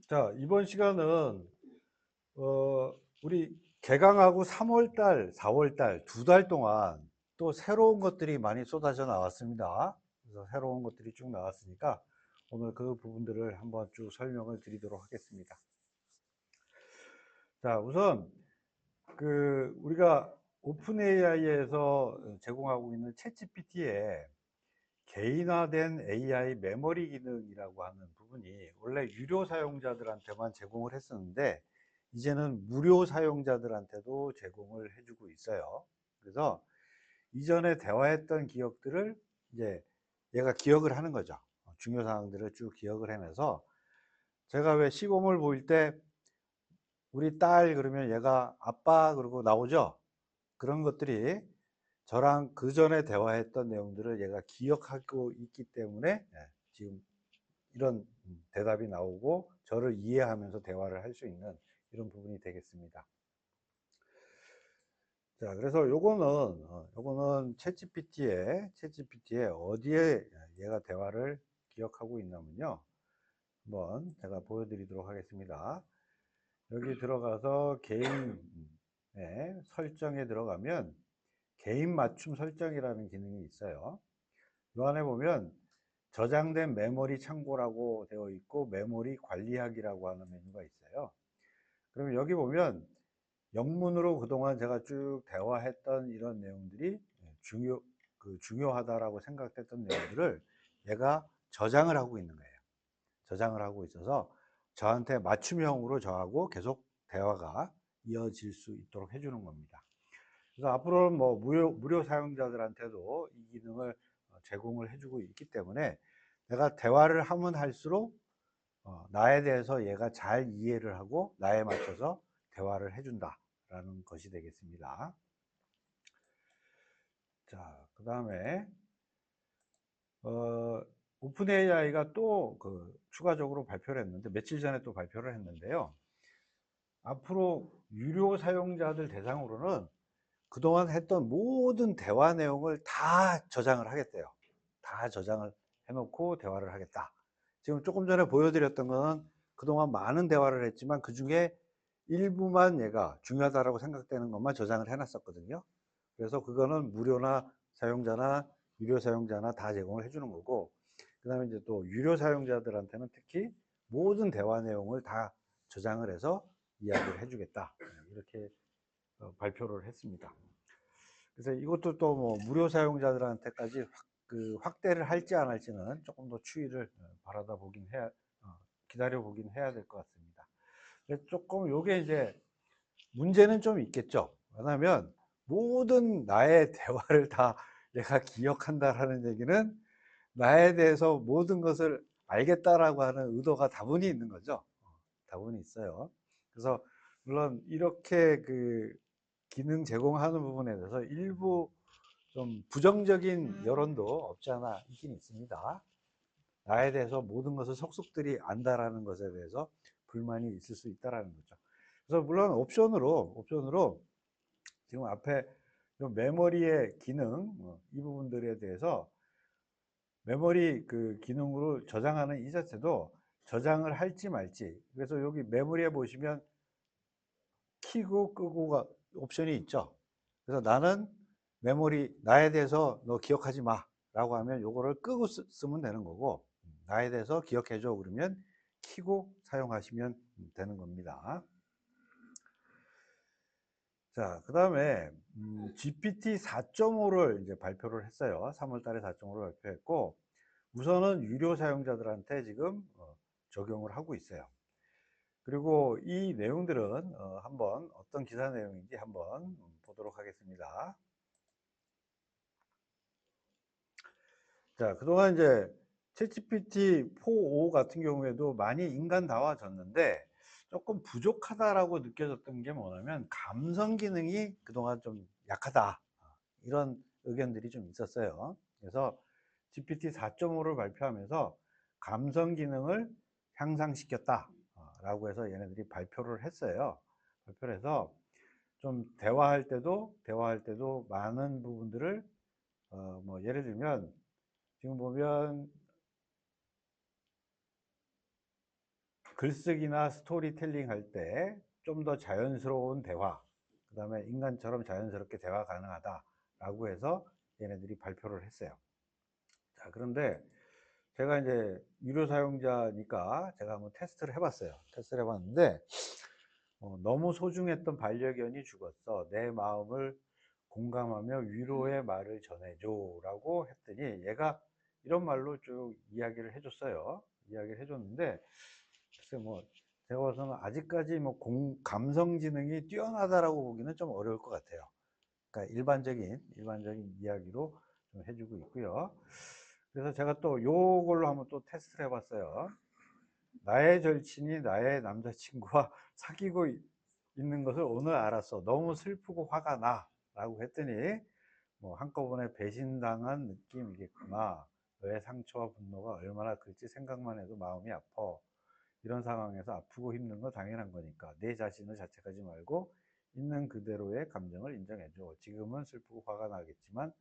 자, 이번 시간은 우리 개강하고 3월 달, 4월 달 두 달 동안 또 새로운 것들이 많이 쏟아져 나왔습니다. 그래서 새로운 것들이 쭉 나왔으니까 오늘 그 부분들을 한번 쭉 설명을 드리도록 하겠습니다. 자, 우선 우리가 오픈 AI에서 제공하고 있는 챗 GPT에 개인화된 AI 메모리 기능이라고 하는 부분이 원래 유료 사용자들한테만 제공을 했었는데 이제는 무료 사용자들한테도 제공을 해주고 있어요. 그래서 이전에 대화했던 기억들을 이제 얘가 기억을 하는 거죠. 중요 사항들을 쭉 기억을 해내서 제가 왜 시범을 보일 때 우리 딸 그러면 얘가 아빠 그러고 나오죠. 그런 것들이 저랑 그 전에 대화했던 내용들을 얘가 기억하고 있기 때문에 지금 이런 대답이 나오고 저를 이해하면서 대화를 할 수 있는 이런 부분이 되겠습니다. 자, 그래서 요거는 챗GPT에 어디에 얘가 대화를 기억하고 있냐면요. 한번 제가 보여드리도록 하겠습니다. 여기 들어가서 개인 설정에 들어가면 개인 맞춤 설정이라는 기능이 있어요. 이 안에 보면 저장된 메모리 참고라고 되어 있고 메모리 관리하기라고 하는 메뉴가 있어요. 그러면 여기 보면 영문으로 그동안 제가 쭉 대화했던 이런 내용들이 중요하다라고 생각했던 내용들을 얘가 저장을 하고 있는 거예요. 저장을 하고 있어서 저한테 맞춤형으로 저하고 계속 대화가 이어질 수 있도록 해주는 겁니다. 그래서 앞으로는 뭐 무료 사용자들한테도 이 기능을 제공을 해주고 있기 때문에 내가 대화를 하면 할수록 나에 대해서 얘가 잘 이해를 하고 나에 맞춰서 대화를 해준다라는 것이 되겠습니다. 자, 그 다음에 오픈 AI가 또 추가적으로 발표를 했는데 며칠 전에 또 발표를 했는데요. 앞으로 유료 사용자들 대상으로는 그동안 했던 모든 대화 내용을 다 저장을 하겠대요. 다 저장을 해놓고 대화를 하겠다. 지금 조금 전에 보여드렸던 거는 그동안 많은 대화를 했지만 그 중에 일부만 얘가 중요하다고 생각되는 것만 저장을 해놨었거든요. 그래서 그거는 무료나 사용자나 유료 사용자나 다 제공을 해주는 거고, 그 다음에 이제 또 유료 사용자들한테는 특히 모든 대화 내용을 다 저장을 해서 이야기를 해주겠다. 이렇게 발표를 했습니다. 그래서 이것도 또 뭐 무료 사용자들한테까지 확대를 할지 안 할지는 조금 더 추이를 바라다 보긴 해야, 기다려 보긴 해야 될 것 같습니다. 조금 요게 이제 문제는 좀 있겠죠. 왜냐하면 모든 나의 대화를 다 얘가 기억한다라는 얘기는 나에 대해서 모든 것을 알겠다라고 하는 의도가 다분히 있는 거죠. 다분히 있어요. 그래서 물론 이렇게 기능 제공하는 부분에 대해서 일부 좀 부정적인 여론도 없지 않아 있긴 있습니다. 나에 대해서 모든 것을 속속들이 안다라는 것에 대해서 불만이 있을 수 있다라는 거죠. 그래서 물론 옵션으로 지금 앞에 메모리의 기능 이 부분들에 대해서 메모리 기능으로 저장하는 이 자체도 저장을 할지 말지. 그래서 여기 메모리에 보시면 키고 끄고가 옵션이 있죠. 그래서 나는 메모리 나에 대해서 너 기억하지 마 라고 하면 요거를 끄고 쓰면 되는 거고, 나에 대해서 기억해 줘 그러면 키고 사용하시면 되는 겁니다. 자, 그 다음에 GPT 4.5를 이제 발표를 했어요. 3월 달에 4.5를 발표했고, 우선은 유료 사용자들한테 지금 적용을 하고 있어요. 그리고 이 내용들은 한번 어떤 기사 내용인지 한번 보도록 하겠습니다. 자, 그동안 이제 챗GPT 4.5 같은 경우에도 많이 인간다워졌는데 조금 부족하다라고 느껴졌던 게 뭐냐면 감성 기능이 그동안 좀 약하다. 이런 의견들이 좀 있었어요. 그래서 GPT 4.5를 발표하면서 감성 기능을 향상시켰다. 라고 해서 얘네들이 발표를 했어요. 발표를 해서 좀 대화할 때도 많은 부분들을 뭐 예를 들면 지금 보면 글쓰기나 스토리텔링 할 때 좀 더 자연스러운 대화, 그 다음에 인간처럼 자연스럽게 대화 가능하다라고 해서 얘네들이 발표를 했어요. 자, 그런데 제가 이제 유료 사용자니까 제가 한번 테스트를 해봤어요. 테스트를 해봤는데 너무 소중했던 반려견이 죽었어. 내 마음을 공감하며 위로의 말을 전해줘 라고 했더니 얘가 이런 말로 쭉 이야기를 해줬어요. 이야기를 해줬는데 글쎄 뭐 제가 봐서는 아직까지 뭐 감성 지능이 뛰어나다라고 보기는 좀 어려울 것 같아요. 그러니까 일반적인 이야기로 좀 해주고 있고요. 그래서 제가 또 요걸로 한번 또 테스트를 해봤어요. 나의 절친이 나의 남자친구와 사귀고 있는 것을 오늘 알았어. 너무 슬프고 화가 나. 라고 했더니 뭐 한꺼번에 배신당한 느낌이겠구나. 너의 상처와 분노가 얼마나 클지 생각만 해도 마음이 아파. 이런 상황에서 아프고 힘든 거 당연한 거니까 내 자신을 자책하지 말고 있는 그대로의 감정을 인정해줘. 지금은 슬프고 화가 나겠지만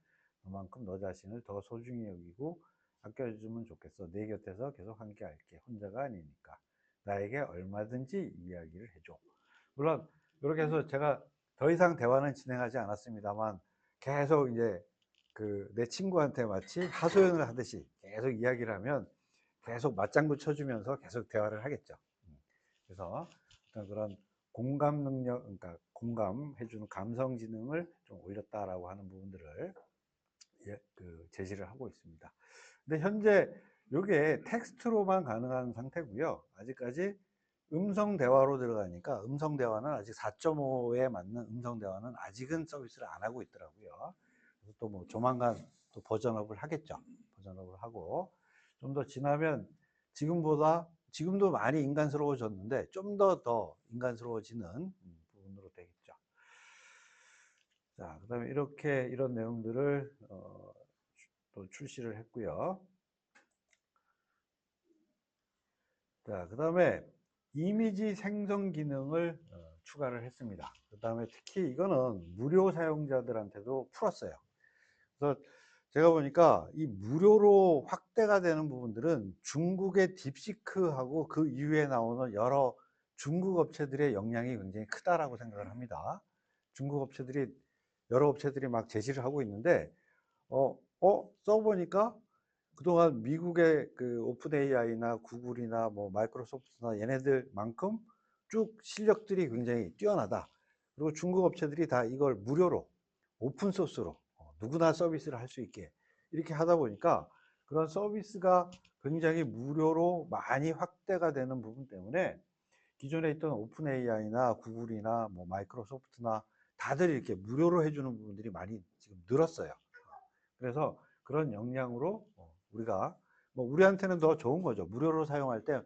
너만큼 너 자신을 더 소중히 여기고 아껴주면 좋겠어. 내 곁에서 계속 함께 할게. 혼자가 아니니까. 나에게 얼마든지 이야기를 해줘. 물론 이렇게 해서 제가 더 이상 대화는 진행하지 않았습니다만 계속 이제 그 내 친구한테 마치 하소연을 하듯이 계속 이야기를 하면 계속 맞장구 쳐주면서 계속 대화를 하겠죠. 그래서 어떤 그런 공감 능력, 그러니까 공감해주는 감성 지능을 좀 올렸다라고 하는 부분들을 제시를 하고 있습니다. 근데 현재 이게 텍스트로만 가능한 상태고요. 아직까지 음성 대화로 들어가니까 음성 대화는 아직 4.5에 맞는 음성 대화는 아직은 서비스를 안 하고 있더라고요. 그래서 또 뭐 조만간 또 버전업을 하겠죠. 버전업을 하고 좀 더 지나면 지금보다 지금도 많이 인간스러워졌는데 좀 더 인간스러워지는 부분으로 되겠죠. 자, 그다음에 이렇게 이런 내용들을 또 출시를 했고요. 자, 그 다음에 이미지 생성 기능을 추가를 했습니다. 그 다음에 특히 이거는 무료 사용자들한테도 풀었어요. 그래서 제가 보니까 이 무료로 확대가 되는 부분들은 중국의 딥시크하고 그 이후에 나오는 여러 중국 업체들의 영향이 굉장히 크다라고 생각을 합니다. 중국 업체들이 여러 업체들이 막 제시를 하고 있는데 써보니까 그동안 미국의 그 오픈 AI나 구글이나 뭐 마이크로소프트나 얘네들만큼 쭉 실력들이 굉장히 뛰어나다. 그리고 중국 업체들이 다 이걸 무료로 오픈 소스로 누구나 서비스를 할 수 있게 이렇게 하다 보니까 그런 서비스가 굉장히 무료로 많이 확대가 되는 부분 때문에 기존에 있던 오픈 AI나 구글이나 뭐 마이크로소프트나 다들 이렇게 무료로 해주는 부분들이 많이 지금 늘었어요. 그래서 그런 역량으로 우리가 뭐 우리한테는 더 좋은 거죠. 무료로 사용할 때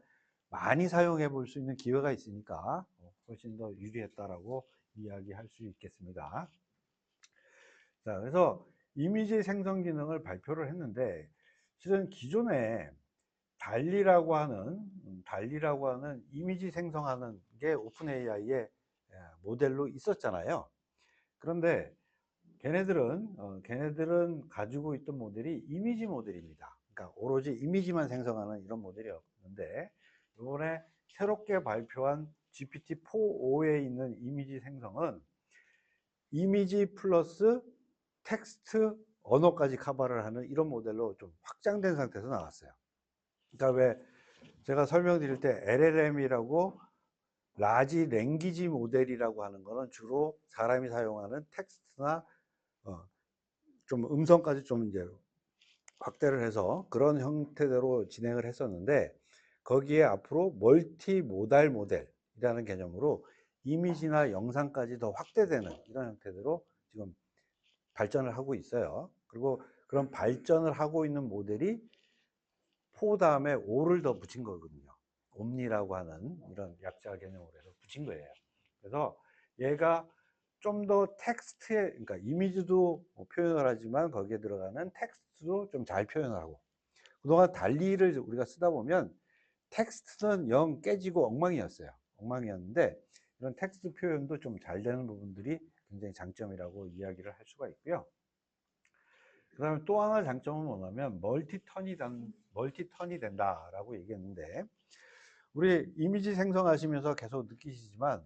많이 사용해 볼 수 있는 기회가 있으니까 훨씬 더 유리했다라고 이야기할 수 있겠습니다. 자, 그래서 이미지 생성 기능을 발표를 했는데 실은 기존에 달리라고 하는 이미지 생성하는 게 오픈 AI의 모델로 있었잖아요. 그런데 걔네들은 가지고 있던 모델이 이미지 모델입니다. 그러니까 오로지 이미지만 생성하는 이런 모델이었는데 이번에 새롭게 발표한 GPT-4.5에 있는 이미지 생성은 이미지 플러스 텍스트 언어까지 커버를 하는 이런 모델로 좀 확장된 상태에서 나왔어요. 그러니까 왜 제가 설명드릴 때 LLM이라고 라지 랭귀지 모델이라고 하는 거는 주로 사람이 사용하는 텍스트나 좀 음성까지 좀 이제 확대를 해서 그런 형태대로 진행을 했었는데 거기에 앞으로 멀티 모달 모델이라는 개념으로 이미지나 영상까지 더 확대되는 이런 형태대로 지금 발전을 하고 있어요. 그리고 그런 발전을 하고 있는 모델이 4 다음에 5를 더 붙인 거거든요. 옴니라고 하는 이런 약자 개념으로 해서 붙인 거예요. 그래서 얘가 좀 더 텍스트에, 그러니까 이미지도 표현을 하지만 거기에 들어가는 텍스트도 좀 잘 표현을 하고, 그동안 달리를 우리가 쓰다 보면 텍스트는 영 깨지고 엉망이었어요. 엉망이었는데 이런 텍스트 표현도 좀 잘 되는 부분들이 굉장히 장점이라고 이야기를 할 수가 있고요. 그 다음에 또 하나 장점은 뭐냐면 멀티턴이 된다라고 얘기했는데 우리 이미지 생성하시면서 계속 느끼시지만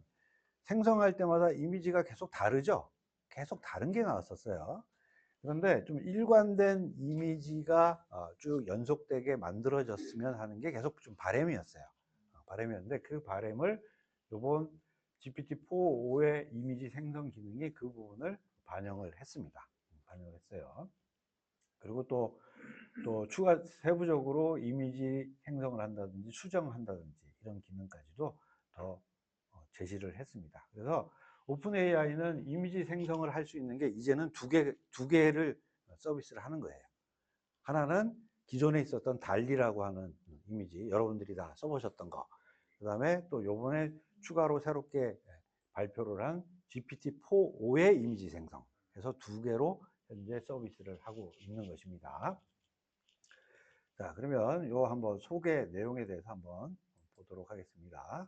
생성할 때마다 이미지가 계속 다르죠. 계속 다른 게 나왔었어요. 그런데 좀 일관된 이미지가 쭉 연속되게 만들어졌으면 하는 게 계속 좀 바람이었어요. 바람이었는데 그 바람을 요번 GPT-4.5의 이미지 생성 기능이 그 부분을 반영을 했습니다. 반영을 했어요. 그리고 또 추가 세부적으로 이미지 생성을 한다든지 수정을 한다든지 이런 기능까지도 더 제시를 했습니다. 그래서 오픈 AI는 이미지 생성을 할 수 있는 게 이제는 두 개를 서비스를 하는 거예요. 하나는 기존에 있었던 달리라고 하는 이미지, 여러분들이 다 써보셨던 거. 그 다음에 또 요번에 추가로 새롭게 발표를 한 GPT-4.5의 이미지 생성. 해서 두 개로 현재 서비스를 하고 있는 것입니다. 자, 그러면 요 한번 소개 내용에 대해서 한번 보도록 하겠습니다.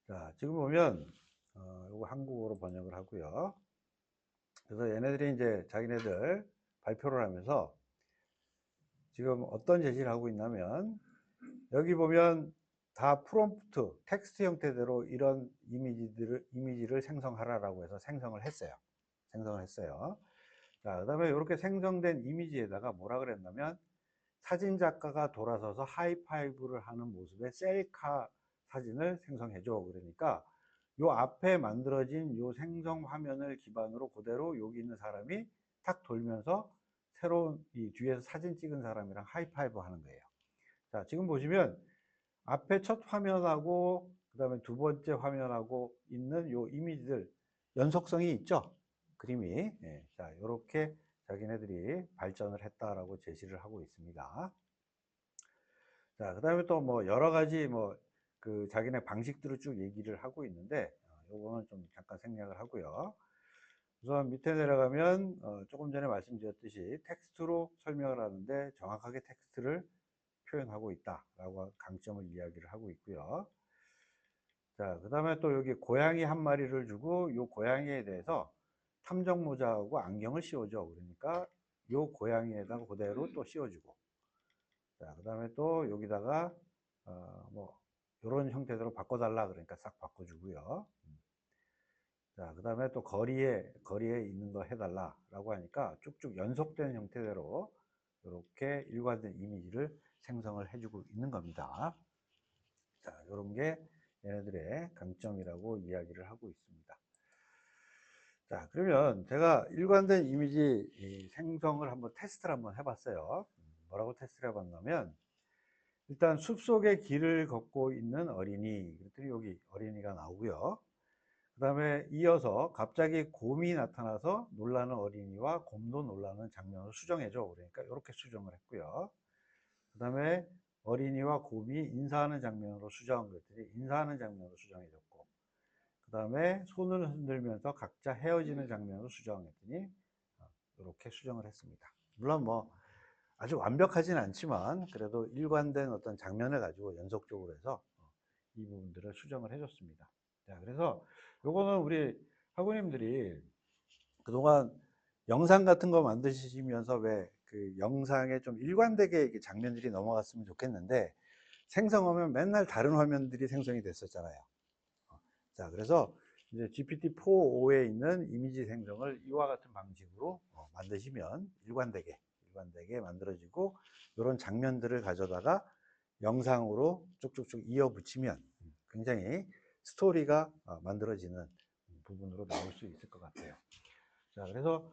자, 지금 보면 요거 한국어로 번역을 하고요. 그래서 얘네들이 이제 자기네들 발표를 하면서 지금 어떤 제시를 하고 있냐면 여기 보면 다 프롬프트 텍스트 형태대로 이런 이미지를 생성하라라고 해서 생성을 했어요. 자, 그다음에 이렇게 생성된 이미지에다가 뭐라 그랬냐면 사진 작가가 돌아서서 하이파이브를 하는 모습의 셀카 사진을 생성해줘. 그러니까 요 앞에 만들어진 요 생성 화면을 기반으로 그대로 여기 있는 사람이 탁 돌면서 새로운 이 뒤에서 사진 찍은 사람이랑 하이파이브 하는 거예요. 자, 지금 보시면 앞에 첫 화면하고 그 다음에 두 번째 화면하고 있는 요 이미지들 연속성이 있죠. 그림이. 예. 자, 이렇게 자기네들이 발전을 했다라고 제시를 하고 있습니다. 자, 그 다음에 또 뭐 여러 가지 뭐 그 자기네 방식들을 쭉 얘기를 하고 있는데 요거는 좀 잠깐 생략을 하고요. 우선 밑에 내려가면 조금 전에 말씀드렸듯이 텍스트로 설명을 하는데 정확하게 텍스트를 표현하고 있다라고 강점을 이야기를 하고 있고요. 자, 그 다음에 또 여기 고양이 한 마리를 주고 이 고양이에 대해서 탐정 모자하고 안경을 씌워줘. 그러니까 이 고양이에다가 그대로 또 씌워주고. 자, 그 다음에 또 여기다가 뭐 이런 형태대로 바꿔달라 그러니까 싹 바꿔주고요. 자, 그 다음에 또 거리에 있는 거 해달라라고 하니까 쭉쭉 연속된 형태대로 이렇게 일관된 이미지를 생성을 해주고 있는 겁니다. 자, 이런 게 얘네들의 강점이라고 이야기를 하고 있습니다. 자, 그러면 제가 일관된 이미지 생성을 한번 테스트를 한번 해봤어요. 뭐라고 테스트를 해봤냐면 일단 숲속의 길을 걷고 있는 어린이, 그랬더니 여기 어린이가 나오고요. 그 다음에 이어서 갑자기 곰이 나타나서 놀라는 어린이와 곰도 놀라는 장면을 수정해줘. 그러니까 이렇게 수정을 했고요. 그 다음에 어린이와 곰이 인사하는 장면으로 수정한 것들이 인사하는 장면으로 수정해줬고, 그 다음에 손을 흔들면서 각자 헤어지는 장면으로 수정했더니 이렇게 수정을 했습니다. 물론 뭐 아주 완벽하진 않지만 그래도 일관된 어떤 장면을 가지고 연속적으로 해서 이 부분들을 수정을 해줬습니다. 자, 그래서 요거는 우리 학우님들이 그동안 영상 같은 거 만드시면서 왜 그 영상에 좀 일관되게 장면들이 넘어갔으면 좋겠는데 생성하면 맨날 다른 화면들이 생성이 됐었잖아요. 자, 그래서 이제 GPT-4.5에 있는 이미지 생성을 이와 같은 방식으로 만드시면 일관되게 만들어지고 이런 장면들을 가져다가 영상으로 쭉쭉쭉 이어 붙이면 굉장히 스토리가 만들어지는 부분으로 나올 수 있을 것 같아요. 자, 그래서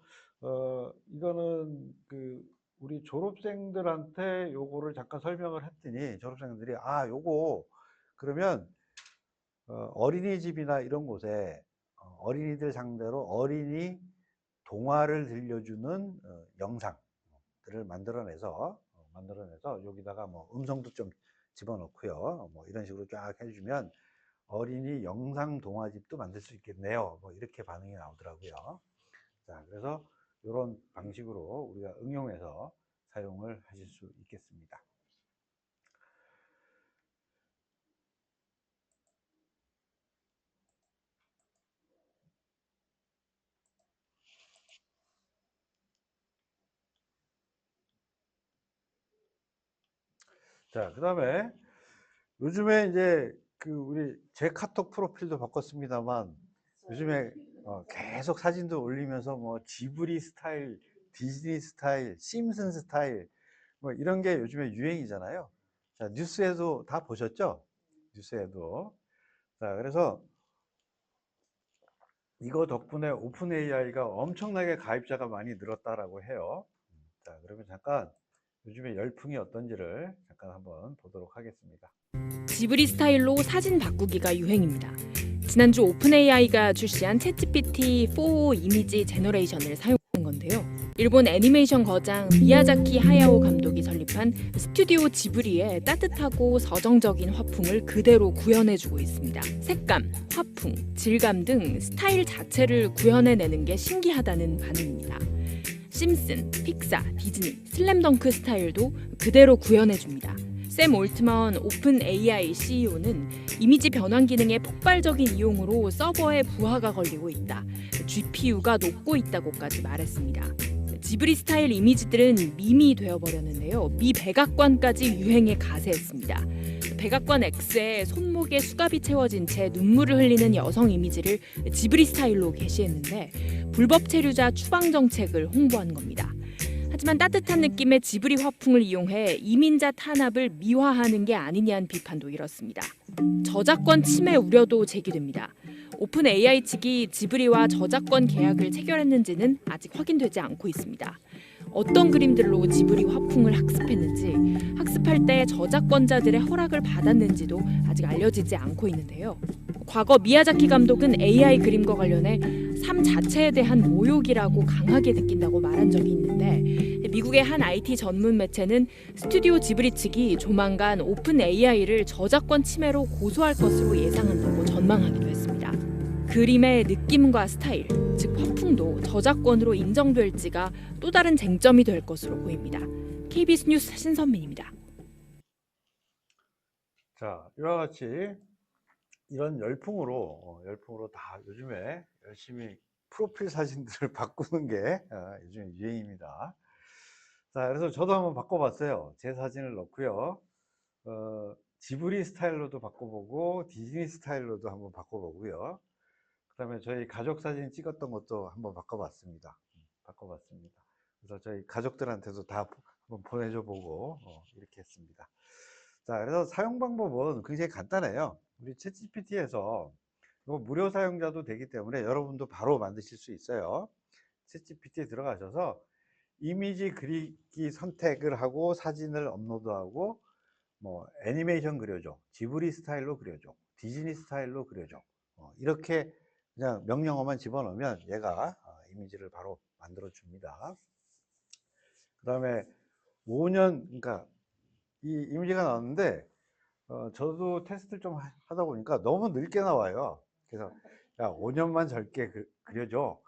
이거는 그 우리 졸업생들한테 요거를 잠깐 설명을 했더니 졸업생들이 요거 그러면 어린이집이나 이런 곳에 어린이들 상대로 어린이 동화를 들려주는 영상들을 만들어내서 여기다가 뭐 음성도 좀 집어넣고요. 뭐 이런 식으로 쫙 해주면 어린이 영상 동화집도 만들 수 있겠네요. 뭐 이렇게 반응이 나오더라고요. 자, 그래서 이런 방식으로 우리가 응용해서 사용을 하실 수 있겠습니다. 자, 그 다음에 요즘에 이제 그 우리 제 카톡 프로필도 바꿨습니다만 요즘에 계속 사진도 올리면서 뭐 지브리 스타일, 디즈니 스타일, 심슨 스타일 뭐 이런 게 요즘에 유행이잖아요. 자, 뉴스에도 다 보셨죠? 뉴스에도. 자, 그래서 이거 덕분에 오픈 AI가 엄청나게 가입자가 많이 늘었다라고 해요. 자, 그러면 잠깐 요즘에 열풍이 어떤지를 잠깐 한번 보도록 하겠습니다. 지브리 스타일로 사진 바꾸기가 유행입니다. 지난주 오픈AI가 출시한 챗GPT-4 이미지 제너레이션을 사용한 건데요. 일본 애니메이션 거장 미야자키 하야오 감독이 설립한 스튜디오 지브리의 따뜻하고 서정적인 화풍을 그대로 구현해주고 있습니다. 색감, 화풍, 질감 등 스타일 자체를 구현해내는 게 신기하다는 반응입니다. 심슨, 픽사, 디즈니, 슬램덩크 스타일도 그대로 구현해줍니다. 샘 올트먼 오픈 AI CEO는 이미지 변환 기능의 폭발적인 이용으로 서버에 부하가 걸리고 있다. GPU가 녹고 있다고까지 말했습니다. 지브리 스타일 이미지들은 밈이 되어버렸는데요. 미 백악관까지 유행에 가세했습니다. 백악관 X에 손목에 수갑이 채워진 채 눈물을 흘리는 여성 이미지를 지브리 스타일로 게시했는데 불법 체류자 추방 정책을 홍보한 겁니다. 하지만 따뜻한 느낌의 지브리 화풍을 이용해 이민자 탄압을 미화하는 게 아니냐는 비판도 일었습니다. 저작권 침해 우려도 제기됩니다. 오픈 AI 측이 지브리와 저작권 계약을 체결했는지는 아직 확인되지 않고 있습니다. 어떤 그림들로 지브리 화풍을 학습했는지, 학습할 때 저작권자들의 허락을 받았는지도 아직 알려지지 않고 있는데요. 과거 미야자키 감독은 AI 그림과 관련해 삶 자체에 대한 모욕이라고 강하게 느낀다고 말한 적이 있는데 미국의 한 IT 전문 매체는 스튜디오 지브리 측이 조만간 오픈 AI를 저작권 침해로 고소할 것으로 예상한다고 전망하기도 했습니다. 그림의 느낌과 스타일, 즉 화풍도 저작권으로 인정될지가 또 다른 쟁점이 될 것으로 보입니다. KBS 뉴스 신선민입니다. 자, 이와 같이 이런 열풍으로 다 요즘에 열심히 프로필 사진들을 바꾸는 게 요즘 유행입니다. 자, 그래서 저도 한번 바꿔봤어요. 제 사진을 넣고요. 지브리 스타일로도 바꿔보고 디즈니 스타일로도 한번 바꿔보고요. 그 다음에 저희 가족 사진 찍었던 것도 한번 바꿔봤습니다. 바꿔봤습니다. 그래서 저희 가족들한테도 다 한번 보내줘 보고 이렇게 했습니다. 자, 그래서 사용 방법은 굉장히 간단해요. 우리 챗GPT에서 무료 사용자도 되기 때문에 여러분도 바로 만드실 수 있어요. 챗GPT에 들어가셔서 이미지 그리기 선택을 하고 사진을 업로드하고 뭐 애니메이션 그려줘, 지브리 스타일로 그려줘, 디즈니 스타일로 그려줘, 이렇게 그냥 명령어만 집어넣으면 얘가 이미지를 바로 만들어 줍니다. 그 다음에 5년, 그러니까 이 이미지가 나왔는데 저도 테스트를 좀 하다 보니까 너무 늙게 나와요. 그래서 야, 5년만 젊게 그려줘,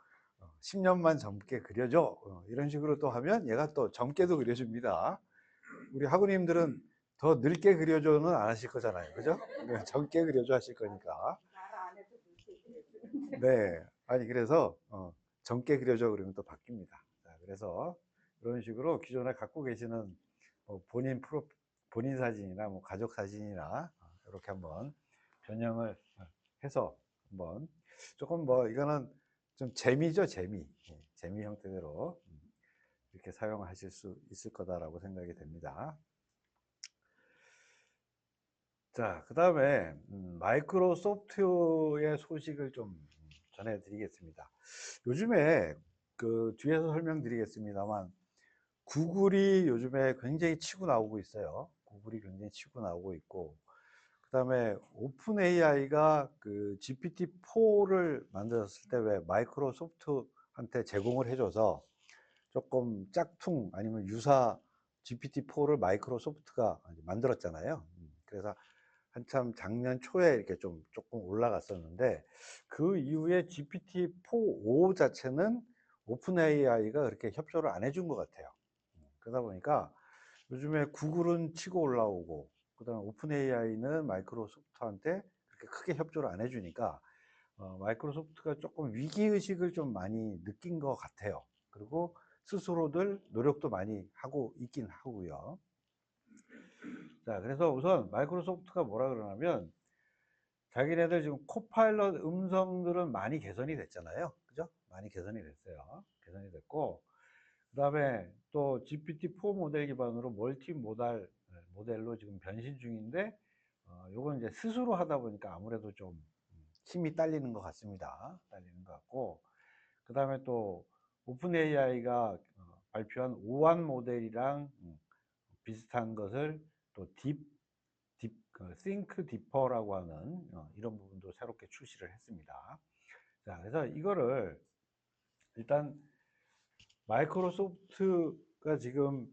10년만 젊게 그려줘, 이런 식으로 또 하면 얘가 또 젊게도 그려줍니다. 우리 학우님들은 더 늙게 그려줘는 안 하실 거잖아요, 그죠? 그러니까 젊게 그려줘 하실 거니까. 네, 아니 그래서 젊게 그려줘 그러면 또 바뀝니다. 자, 그래서 이런 식으로 기존에 갖고 계시는 본인 사진이나 뭐 가족 사진이나 이렇게 한번 변형을 해서 한번 조금 뭐 이거는 좀 재미죠, 재미. 재미 형태대로 이렇게 사용하실 수 있을 거다라고 생각이 됩니다. 자, 그 다음에 마이크로소프트의 소식을 좀 전해드리겠습니다. 요즘에 그 뒤에서 설명드리겠습니다만 구글이 요즘에 굉장히 치고 나오고 있어요. 구글이 굉장히 치고 나오고 있고, 그 다음에 오픈 AI가 그 GPT-4를 만들었을 때 왜 마이크로소프트한테 제공을 해줘서 조금 짝퉁 아니면 유사 GPT-4를 마이크로소프트가 만들었잖아요. 그래서 한참 작년 초에 이렇게 좀 조금 올라갔었는데 그 이후에 GPT-4.5 자체는 오픈 AI가 그렇게 협조를 안 해준 것 같아요. 그러다 보니까 요즘에 구글은 치고 올라오고 그다음에 오픈 AI는 마이크로소프트한테 그렇게 크게 협조를 안 해주니까 마이크로소프트가 조금 위기의식을 좀 많이 느낀 것 같아요. 그리고 스스로들 노력도 많이 하고 있긴 하고요. 자, 그래서 우선 마이크로소프트가 뭐라 그러냐면 자기네들 지금 코파일럿 음성들은 많이 개선이 됐잖아요. 그죠? 많이 개선이 됐어요. 개선이 됐고, 그 다음에 또 GPT-4 모델 기반으로 멀티 모델로 지금 변신 중인데, 요건 이제 스스로 하다 보니까 아무래도 좀 힘이 딸리는 것 같습니다. 딸리는 것 같고, 그 다음에 또 오픈 AI가 발표한 오한 모델이랑 비슷한 것을 또 think deeper라고 하는 이런 부분도 새롭게 출시를 했습니다. 자, 그래서 이거를 일단 마이크로소프트가 지금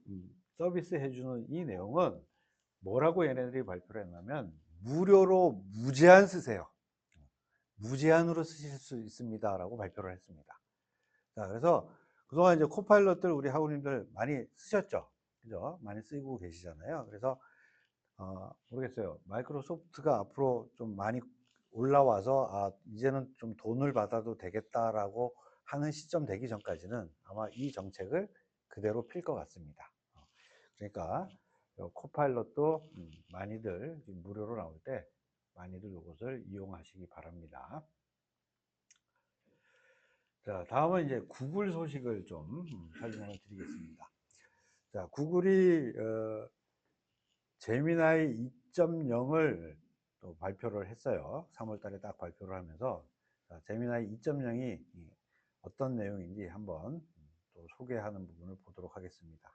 서비스 해주는 이 내용은 뭐라고 얘네들이 발표를 했냐면 무료로 무제한 쓰세요. 무제한으로 쓰실 수 있습니다 라고 발표를 했습니다. 자, 그래서 그동안 이제 코파일럿들 우리 학우님들 많이 쓰셨죠? 그죠? 많이 쓰고 계시잖아요. 그래서 모르겠어요. 마이크로소프트가 앞으로 좀 많이 올라와서 이제는 좀 돈을 받아도 되겠다라고 하는 시점 되기 전까지는 아마 이 정책을 그대로 필 것 같습니다. 그러니까 코파일럿도 많이들 무료로 나올 때 많이들 이것을 이용하시기 바랍니다. 자, 다음은 이제 구글 소식을 좀 설명을 드리겠습니다. 자, 구글이 제미나이 2.0을 또 발표를 했어요. 3월 달에 딱 발표를 하면서 자, 제미나이 2.0이 어떤 내용인지 한번 또 소개하는 부분을 보도록 하겠습니다.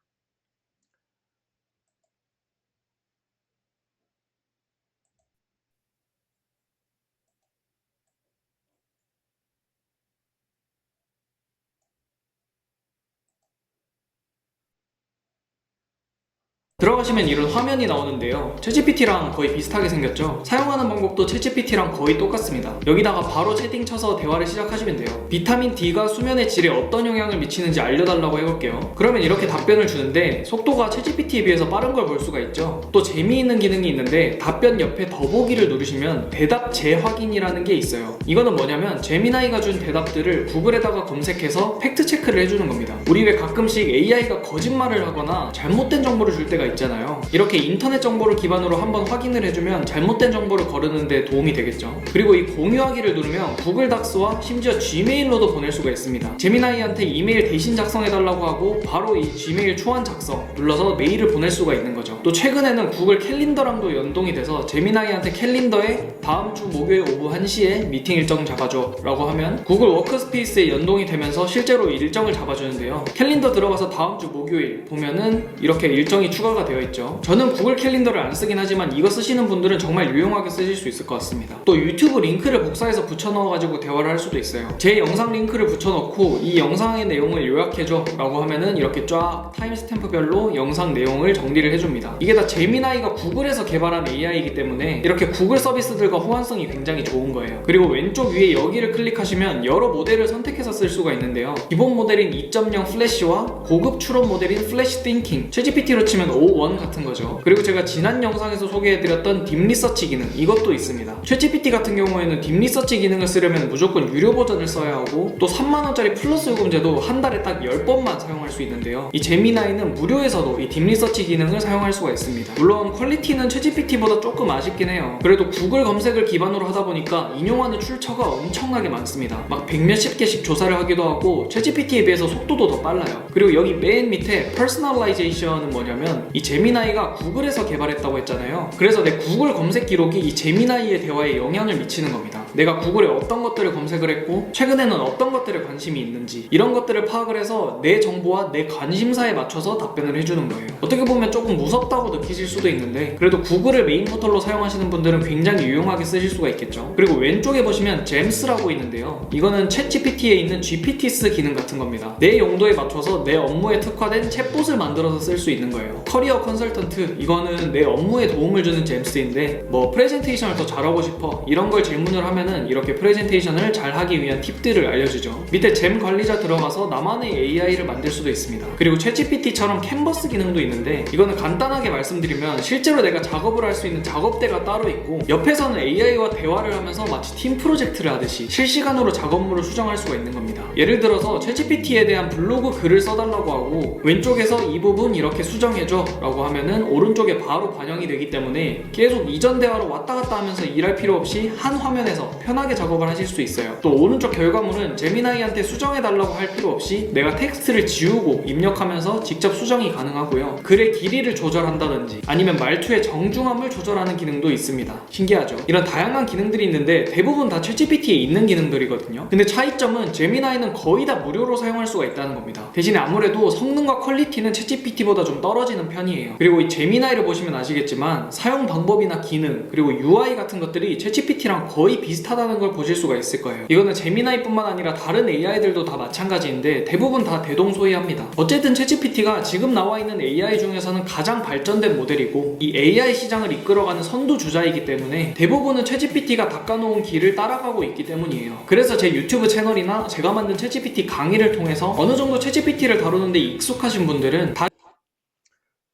들어가시면 이런 화면이 나오는데요. 챗GPT랑 거의 비슷하게 생겼죠. 사용하는 방법도 챗GPT랑 거의 똑같습니다. 여기다가 바로 채팅 쳐서 대화를 시작하시면 돼요. 비타민 D가 수면의 질에 어떤 영향을 미치는지 알려달라고 해볼게요. 그러면 이렇게 답변을 주는데 속도가 챗GPT에 비해서 빠른 걸 볼 수가 있죠. 또 재미있는 기능이 있는데 답변 옆에 더보기를 누르시면 대답 재확인이라는 게 있어요. 이거는 뭐냐면 제미나이가 준 대답들을 구글에다가 검색해서 팩트체크를 해주는 겁니다. 우리 왜 가끔씩 AI가 거짓말을 하거나 잘못된 정보를 줄 때가 있잖아요. 이렇게 인터넷 정보를 기반으로 한번 확인을 해주면 잘못된 정보를 거르는데 도움이 되겠죠. 그리고 이 공유하기를 누르면 구글 닥스와 심지어 지메일로도 보낼 수가 있습니다. 제미나이한테 이메일 대신 작성해달라고 하고 바로 이 지메일 초안 작성 눌러서 메일을 보낼 수가 있는 거죠. 또 최근에는 구글 캘린더랑도 연동이 돼서 제미나이한테 캘린더에 다음 주 목요일 오후 1시에 미팅 일정 잡아줘 라고 하면 구글 워크스페이스에 연동이 되면서 실제로 일정을 잡아주는데요. 캘린더 들어가서 다음 주 목요일 보면은 이렇게 일정이 추가가 되어 있죠. 저는 구글 캘린더를 안 쓰긴 하지만 이거 쓰시는 분들은 정말 유용하게 쓰실 수 있을 것 같습니다. 또 유튜브 링크를 복사해서 붙여넣어가지고 대화를 할 수도 있어요. 제 영상 링크를 붙여넣고 이 영상의 내용을 요약해줘 라고 하면은 이렇게 쫙 타임스탬프별로 영상 내용을 정리를 해줍니다. 이게 다 제미나이가 구글에서 개발한 AI이기 때문에 이렇게 구글 서비스들과 호환성이 굉장히 좋은 거예요. 그리고 왼쪽 위에 여기를 클릭하시면 여러 모델을 선택해서 쓸 수가 있는데요. 기본 모델인 2.0 플래시와 고급 추론 모델인 플래시 띵킹, 챗GPT로 치면 O1 같은 거죠. 그리고 제가 지난 영상에서 소개해드렸던 딥 리서치 기능, 이것도 있습니다. 챗GPT 같은 경우에는 딥 리서치 기능을 쓰려면 무조건 유료 버전을 써야 하고 또 3만원짜리 플러스 요금제도 한 달에 딱 10번만 사용할 수 있는데요. 이 제미나이는 무료에서도 이 딥 리서치 기능을 사용할 수가 있습니다. 물론 퀄리티는 챗GPT보다 조금 아쉽긴 해요. 그래도 구글 검색을 기반으로 하다 보니까 인용하는 출처가 엄청나게 많습니다. 막 100몇십 개씩 조사를 하기도 하고 챗GPT에 비해서 속도도 더 빨라요. 그리고 여기 맨 밑에 퍼스널라이제이션은 뭐냐면 이 제미나이가 구글에서 개발했다고 했잖아요. 그래서 내 구글 검색 기록이 이 제미나이의 대화에 영향을 미치는 겁니다. 내가 구글에 어떤 것들을 검색을 했고 최근에는 어떤 것들에 관심이 있는지 이런 것들을 파악을 해서 내 정보와 내 관심사에 맞춰서 답변을 해주는 거예요. 어떻게 보면 조금 무섭다고 느끼실 수도 있는데 그래도 구글을 메인 포털로 사용하시는 분들은 굉장히 유용하게 쓰실 수가 있겠죠. 그리고 왼쪽에 보시면 GEMS라고 있는데요. 이거는 챗GPT에 있는 GPTs 기능 같은 겁니다. 내 용도에 맞춰서 내 업무에 특화된 챗봇을 만들어서 쓸 수 있는 거예요. 커리어 컨설턴트, 이거는 내 업무에 도움을 주는 GEMS인데 뭐 프레젠테이션을 더 잘하고 싶어 이런 걸 질문을 하면 보면은 이렇게 프레젠테이션을 잘 하기 위한 팁들을 알려주죠. 밑에 잼 관리자 들어가서 나만의 AI를 만들 수도 있습니다. 그리고 챗GPT처럼 캔버스 기능도 있는데 이거는 간단하게 말씀드리면 실제로 내가 작업을 할 수 있는 작업대가 따로 있고 옆에서는 AI와 대화를 하면서 마치 팀 프로젝트를 하듯이 실시간으로 작업물을 수정할 수가 있는 겁니다. 예를 들어서 챗GPT에 대한 블로그 글을 써달라고 하고 왼쪽에서 이 부분 이렇게 수정해줘 라고 하면은 오른쪽에 바로 반영이 되기 때문에 계속 이전 대화로 왔다 갔다 하면서 일할 필요 없이 한 화면에서 편하게 작업을 하실 수 있어요. 또 오른쪽 결과물은 제미나이한테 수정해달라고 할 필요 없이 내가 텍스트를 지우고 입력하면서 직접 수정이 가능하고요. 글의 길이를 조절한다든지 아니면 말투의 정중함을 조절하는 기능도 있습니다. 신기하죠? 이런 다양한 기능들이 있는데 대부분 다 챗GPT에 있는 기능들이거든요. 근데 차이점은 제미나이는 거의 다 무료로 사용할 수가 있다는 겁니다. 대신에 아무래도 성능과 퀄리티는 챗GPT보다 좀 떨어지는 편이에요. 그리고 이 제미나이를 보시면 아시겠지만 사용 방법이나 기능 그리고 UI 같은 것들이 챗GPT랑 거의 비슷하다는 걸 보실 수가 있을 거예요. 이거는 제미나이뿐만 아니라 다른 AI들도 다 마찬가지인데 대부분 다 대동소이합니다. 어쨌든 챗GPT가 지금 나와 있는 AI 중에서는 가장 발전된 모델이고 이 AI 시장을 이끌어가는 선두주자이기 때문에 대부분은 챗GPT가 닦아놓은 길을 따라가고 있기 때문이에요. 그래서 제 유튜브 채널이나 제가 만든 챗GPT 강의를 통해서 어느 정도 챗GPT를 다루는데 익숙하신 분들은 다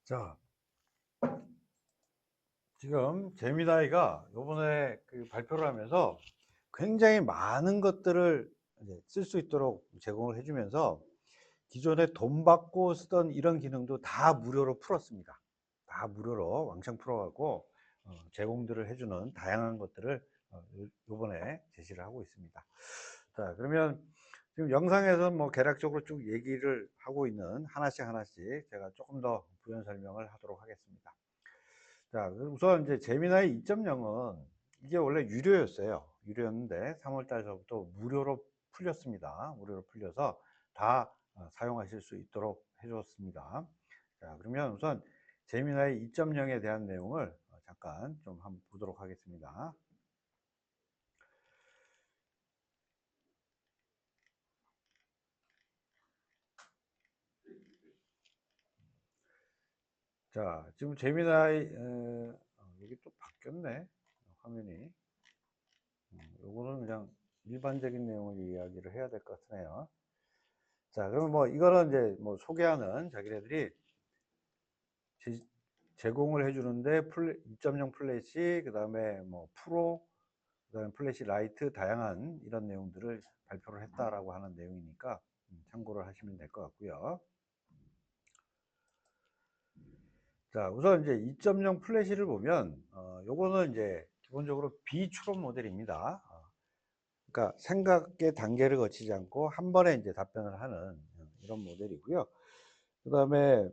자, 지금 제미나이가 요번에 그 발표를 하면서 굉장히 많은 것들을 쓸 수 있도록 제공을 해주면서 기존에 돈 받고 쓰던 이런 기능도 다 무료로 풀었습니다. 다 무료로 왕창 풀어갖고 제공들을 해주는 다양한 것들을 요번에 제시를 하고 있습니다. 자, 그러면 지금 영상에서 뭐 개략적으로 쭉 얘기를 하고 있는 하나씩 제가 조금 더 부연 설명을 하도록 하겠습니다. 자, 우선 이제 제미나이 2.0은 이게 원래 유료였어요. 유료였는데 3월 달서부터 무료로 풀렸습니다. 무료로 풀려서 다 사용하실 수 있도록 해줬습니다. 자, 그러면 우선 제미나이 2.0에 대한 내용을 잠깐 좀 한번 보도록 하겠습니다. 자, 지금 제미나이 여기 또 바뀌었네. 화면이. 요거는 그냥 일반적인 내용을 이야기를 해야 될 것 같네요. 자, 그러면 뭐 이거는 이제 뭐 소개하는 자기네들이 제공을 해주는데 2.0 플래시, 그 다음에 뭐 프로, 그 다음에 플래시 라이트 다양한 이런 내용들을 발표를 했다라고 하는 내용이니까 참고를 하시면 될 것 같고요. 자, 우선 이제 2.0 플래시를 보면 요거는 이제 기본적으로 비추론 모델입니다. 그러니까 생각의 단계를 거치지 않고 한 번에 이제 답변을 하는 이런 모델이고요. 그 다음에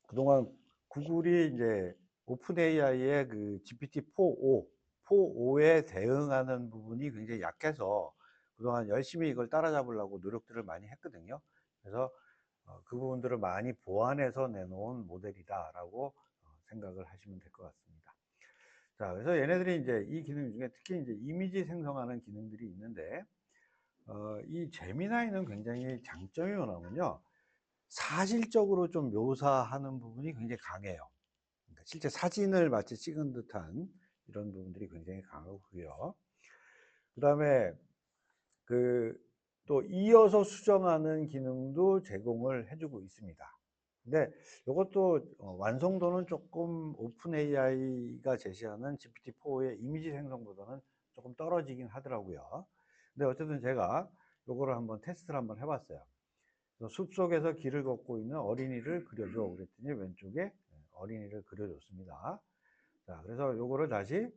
그동안 구글이 이제 오픈 AI의 그 GPT-4o, 4o에 대응하는 부분이 굉장히 약해서 그동안 열심히 이걸 따라잡으려고 노력들을 많이 했거든요. 그래서 그 부분들을 많이 보완해서 내놓은 모델이다라고 생각을 하시면 될 것 같습니다. 자, 그래서 얘네들이 이제 이 기능 중에 특히 이제 이미지 생성하는 기능들이 있는데, 이 제미나이는 굉장히 장점이 뭐냐면요. 사실적으로 좀 묘사하는 부분이 굉장히 강해요. 그러니까 실제 사진을 마치 찍은 듯한 이런 부분들이 굉장히 강하고요. 그 다음에 또 이어서 수정하는 기능도 제공을 해주고 있습니다. 근데 이것도 완성도는 조금 오픈 AI가 제시하는 GPT-4의 이미지 생성보다는 조금 떨어지긴 하더라고요. 근데 어쨌든 제가 이거를 한번 테스트를 한번 해봤어요. 숲속에서 길을 걷고 있는 어린이를 그려줘 그랬더니 왼쪽에 어린이를 그려줬습니다. 자, 그래서 요거를 다시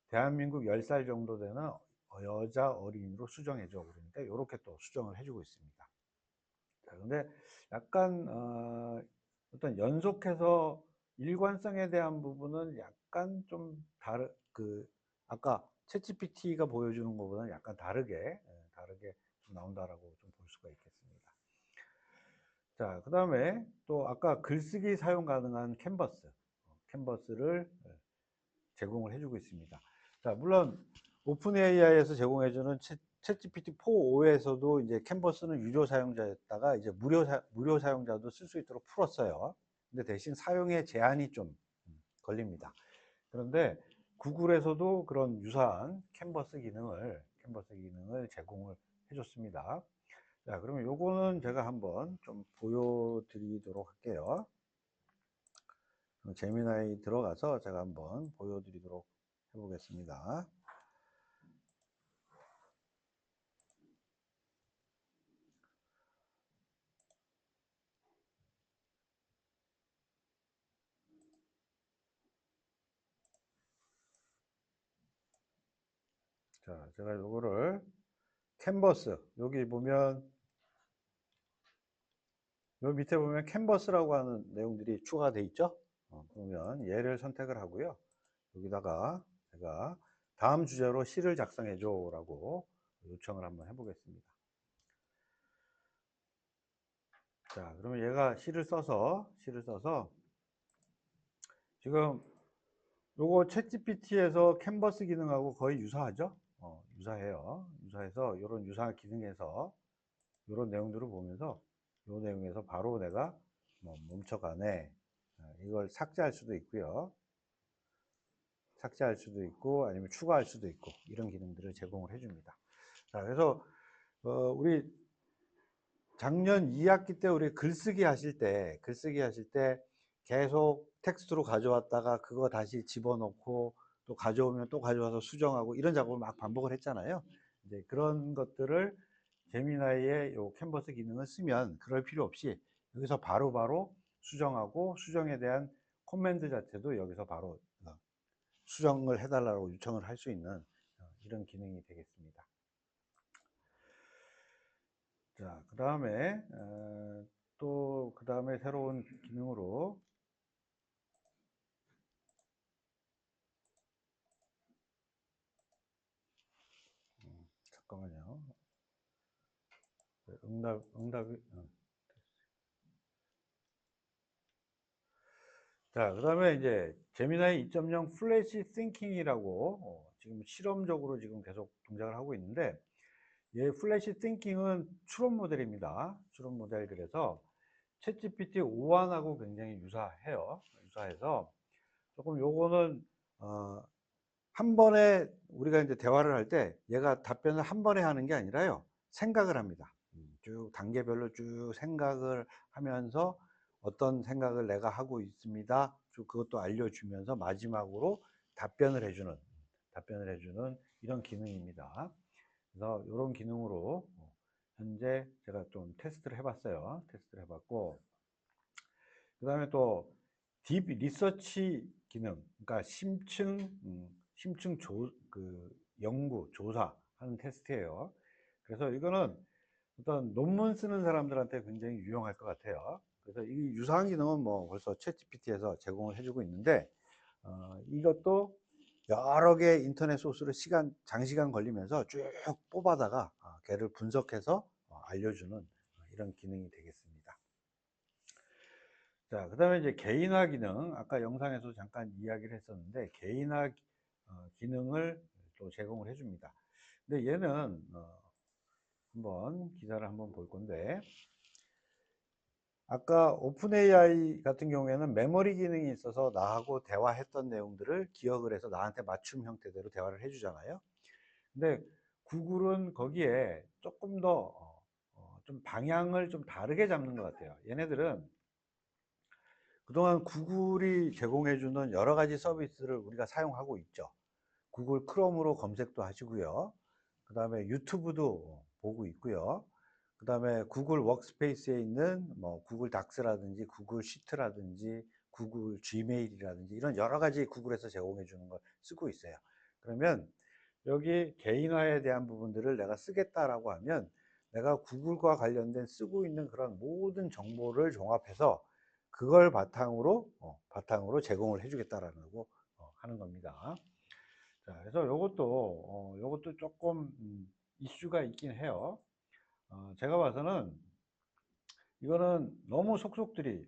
대한민국 10살 정도 되는 여자 어린이로 수정해줘 그러니까 이렇게 또 수정을 해주고 있습니다. 자, 근데 약간 어떤 연속해서 일관성에 대한 부분은 약간 좀 아까 챗GPT가 보여주는 것보다는 약간 다르게 좀 나온다라고 좀 볼 수가 있겠습니다. 자, 그 다음에 또 아까 글쓰기 사용 가능한 캔버스를 제공을 해주고 있습니다. 자, 물론 오픈 AI에서 제공해주는 챗GPT-4o에서도 이제 캔버스는 유료 사용자였다가 이제 무료 사용자도 쓸 수 있도록 풀었어요. 근데 대신 사용에 제한이 좀 걸립니다. 그런데 구글에서도 그런 유사한 캔버스 기능을 제공을 해줬습니다. 자, 그러면 요거는 제가 한번 좀 보여드리도록 할게요. 제미나이 들어가서 제가 한번 보여드리도록 해보겠습니다. 자, 제가 요거를 캔버스, 여기 보면 요 밑에 보면 캔버스라고 하는 내용들이 추가되어 있죠. 그러면 얘를 선택을 하고요. 여기다가 제가 다음 주제로 시를 작성해 줘 라고 요청을 한번 해보겠습니다. 자, 그러면 얘가 시를 써서 지금 요거 챗GPT에서 캔버스 기능하고 거의 유사하죠. 유사해요. 유사해서 요런 유사한 기능에서 요런 내용들을 보면서 요 내용에서 바로 내가 뭐 멈춰가네, 이걸 삭제할 수도 있고요. 삭제할 수도 있고 아니면 추가할 수도 있고 이런 기능들을 제공을 해줍니다. 자, 그래서 우리 작년 2학기 때 우리 글쓰기 하실 때 계속 텍스트로 가져왔다가 그거 다시 집어넣고 또 가져오면 또 가져와서 수정하고 이런 작업을 막 반복을 했잖아요. 이제 그런 것들을 제미나이의 요 캔버스 기능을 쓰면 그럴 필요 없이 여기서 바로바로 수정하고 수정에 대한 코맨드 자체도 여기서 바로 수정을 해달라고 요청을 할 수 있는 이런 기능이 되겠습니다. 자, 그 다음에 또 그 다음에 새로운 기능으로 잠깐만요. 응답이 자, 그 다음에 이제 제미나이 2.0 플래시 띵킹이라고 지금 실험적으로 지금 계속 동작을 하고 있는데, 얘 플래시 띵킹은 추론 모델입니다. 추론 모델. 그래서 챗GPT 5안하고 굉장히 유사해요. 유사해서 조금 요거는 한 번에 우리가 이제 대화를 할 때 얘가 답변을 한 번에 하는 게 아니라요, 생각을 합니다. 쭉 단계별로 쭉 생각을 하면서 어떤 생각을 내가 하고 있습니다. 쭉 그것도 알려주면서 마지막으로 답변을 해주는 이런 기능입니다. 그래서 이런 기능으로 현재 제가 좀 테스트를 해봤어요. 테스트를 해봤고, 그 다음에 또 딥 리서치 기능, 그러니까 심층 연구 조사하는 테스트예요. 그래서 이거는 어떤 논문 쓰는 사람들한테 굉장히 유용할 것 같아요. 그래서 이 유사한 기능은 뭐 벌써 챗GPT에서 제공을 해주고 있는데, 이것도 여러 개 인터넷 소스를 장시간 걸리면서 쭉 뽑아다가 걔를 분석해서 알려주는 이런 기능이 되겠습니다. 자, 그 다음에 이제 개인화 기능, 아까 영상에서 잠깐 이야기를 했었는데 개인화 기능을 또 제공을 해줍니다. 근데 얘는 한번 기사를 한번 볼 건데, 아까 오픈 AI 같은 경우에는 메모리 기능이 있어서 나하고 대화했던 내용들을 기억을 해서 나한테 맞춤 형태대로 대화를 해주잖아요. 근데 구글은 거기에 조금 더 좀 방향을 좀 다르게 잡는 것 같아요. 얘네들은 그동안 구글이 제공해주는 여러 가지 서비스를 우리가 사용하고 있죠. 구글 크롬으로 검색도 하시고요. 그 다음에 유튜브도 보고 있고요. 그 다음에 구글 워크스페이스에 있는 뭐 구글 닥스라든지 구글 시트라든지 구글 지메일이라든지 이런 여러 가지 구글에서 제공해 주는 걸 쓰고 있어요. 그러면 여기 개인화에 대한 부분들을 내가 쓰겠다라고 하면 내가 구글과 관련된 쓰고 있는 그런 모든 정보를 종합해서 그걸 바탕으로 제공을 해주겠다라는 거 하는 겁니다. 자, 그래서 요것도 조금 이슈가 있긴 해요. 제가 봐서는 이거는 너무 속속들이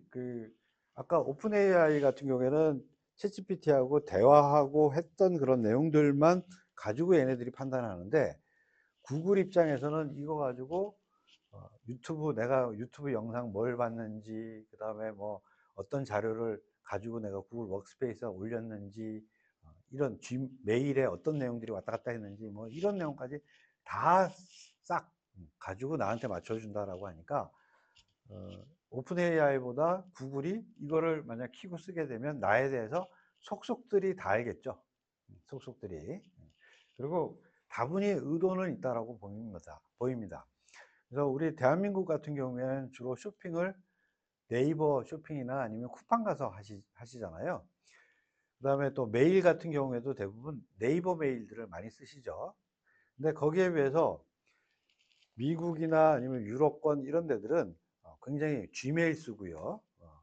아까 오픈 AI 같은 경우에는 챗GPT하고 대화하고 했던 그런 내용들만 가지고 얘네들이 판단하는데, 구글 입장에서는 이거 가지고 내가 유튜브 영상 뭘 봤는지, 그 다음에 뭐 어떤 자료를 가지고 내가 구글 워크스페이스에 올렸는지, 이런 메일에 어떤 내용들이 왔다 갔다 했는지 뭐 이런 내용까지 다 싹 가지고 나한테 맞춰준다라고 하니까 오픈 AI보다 구글이 이거를 만약 키고 쓰게 되면 나에 대해서 속속들이 다 알겠죠. 속속들이. 그리고 다분히 의도는 있다라고 보입니다. 그래서 우리 대한민국 같은 경우에는 주로 쇼핑을 네이버 쇼핑이나 아니면 쿠팡 가서 하시잖아요. 그 다음에 또 메일 같은 경우에도 대부분 네이버 메일들을 많이 쓰시죠. 근데 거기에 비해서 미국이나 아니면 유럽권 이런 데들은 굉장히 지메일 쓰고요.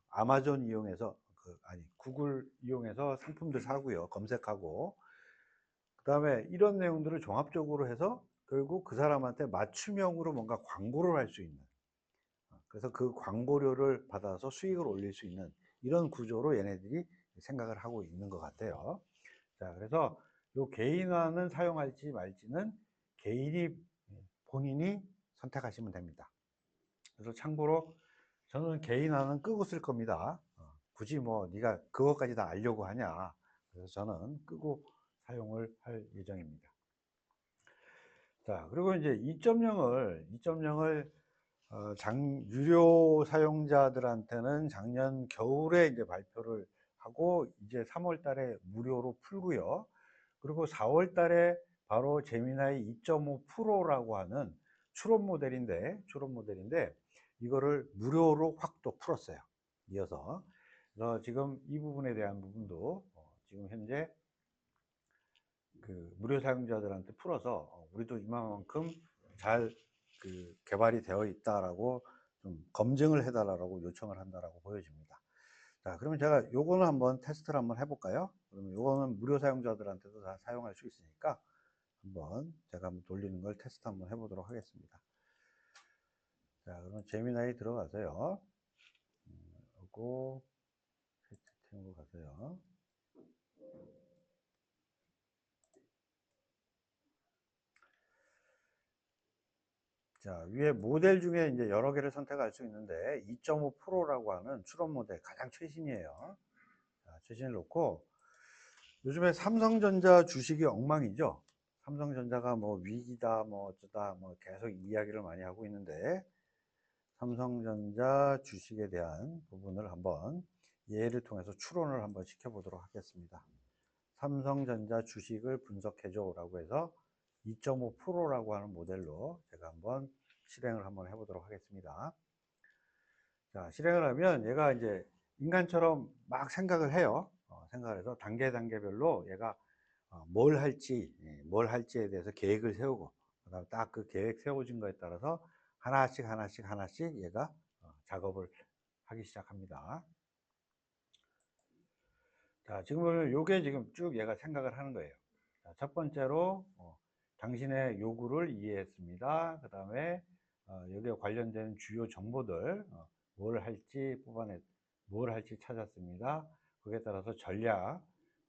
아마존 이용해서 구글 이용해서 상품들 사고요. 검색하고 그 다음에 이런 내용들을 종합적으로 해서 결국 그 사람한테 맞춤형으로 뭔가 광고를 할 수 있는, 그래서 그 광고료를 받아서 수익을 올릴 수 있는 이런 구조로 얘네들이 생각을 하고 있는 것 같아요. 자, 그래서 요 개인화는 사용할지 말지는 개인이 본인이 선택하시면 됩니다. 그래서 참고로 저는 개인화는 끄고 쓸 겁니다. 굳이 뭐 네가 그것까지 다 알려고 하냐. 그래서 저는 끄고 사용을 할 예정입니다. 자, 그리고 이제 2.0을 유료 사용자들한테는 작년 겨울에 이제 발표를 하고 이제 3월 달에 무료로 풀고요. 그리고 4월 달에 바로 제미나이 2.5 프로라고 하는 추론 모델인데 이거를 무료로 확 또 풀었어요. 이어서. 그래서 지금 이 부분에 대한 부분도 지금 현재 그 무료 사용자들한테 풀어서 우리도 이만큼 잘 개발이 되어 있다라고 좀 검증을 해달라고 요청을 한다라고 보여집니다. 자, 그러면 제가 요거는 한번 테스트를 한번 해볼까요? 그러면 요거는 무료 사용자들한테도 다 사용할 수 있으니까 제가 한번 돌리는 걸 테스트 한번 해보도록 하겠습니다. 자, 그러면 제미나이 들어가서요. 요거 세팅으로 가세요. 자, 위에 모델 중에 이제 여러 개를 선택할 수 있는데 2.5 프로라고 하는 추론 모델 가장 최신이에요. 자, 최신을 놓고 요즘에 삼성전자 주식이 엉망이죠. 삼성전자가 뭐 위기다 뭐 어쩌다 뭐 계속 이야기를 많이 하고 있는데 삼성전자 주식에 대한 부분을 한번 예를 통해서 추론을 한번 시켜보도록 하겠습니다. 삼성전자 주식을 분석해줘 라고 해서 2.5 프로라고 하는 모델로 제가 한번 실행을 한번 해보도록 하겠습니다. 자, 실행을 하면 얘가 이제 인간처럼 막 생각을 해요. 생각을 해서 단계별로 얘가 뭘 할지에 대해서 계획을 세우고, 그다음 딱 그 계획 세워진 거에 따라서 하나씩 얘가 작업을 하기 시작합니다. 자, 지금 요게 지금 쭉 얘가 생각을 하는 거예요. 자, 첫 번째로 당신의 요구를 이해했습니다. 그 다음에 여기에 관련된 주요 정보들 뭘 할지 찾았습니다. 거기에 따라서 전략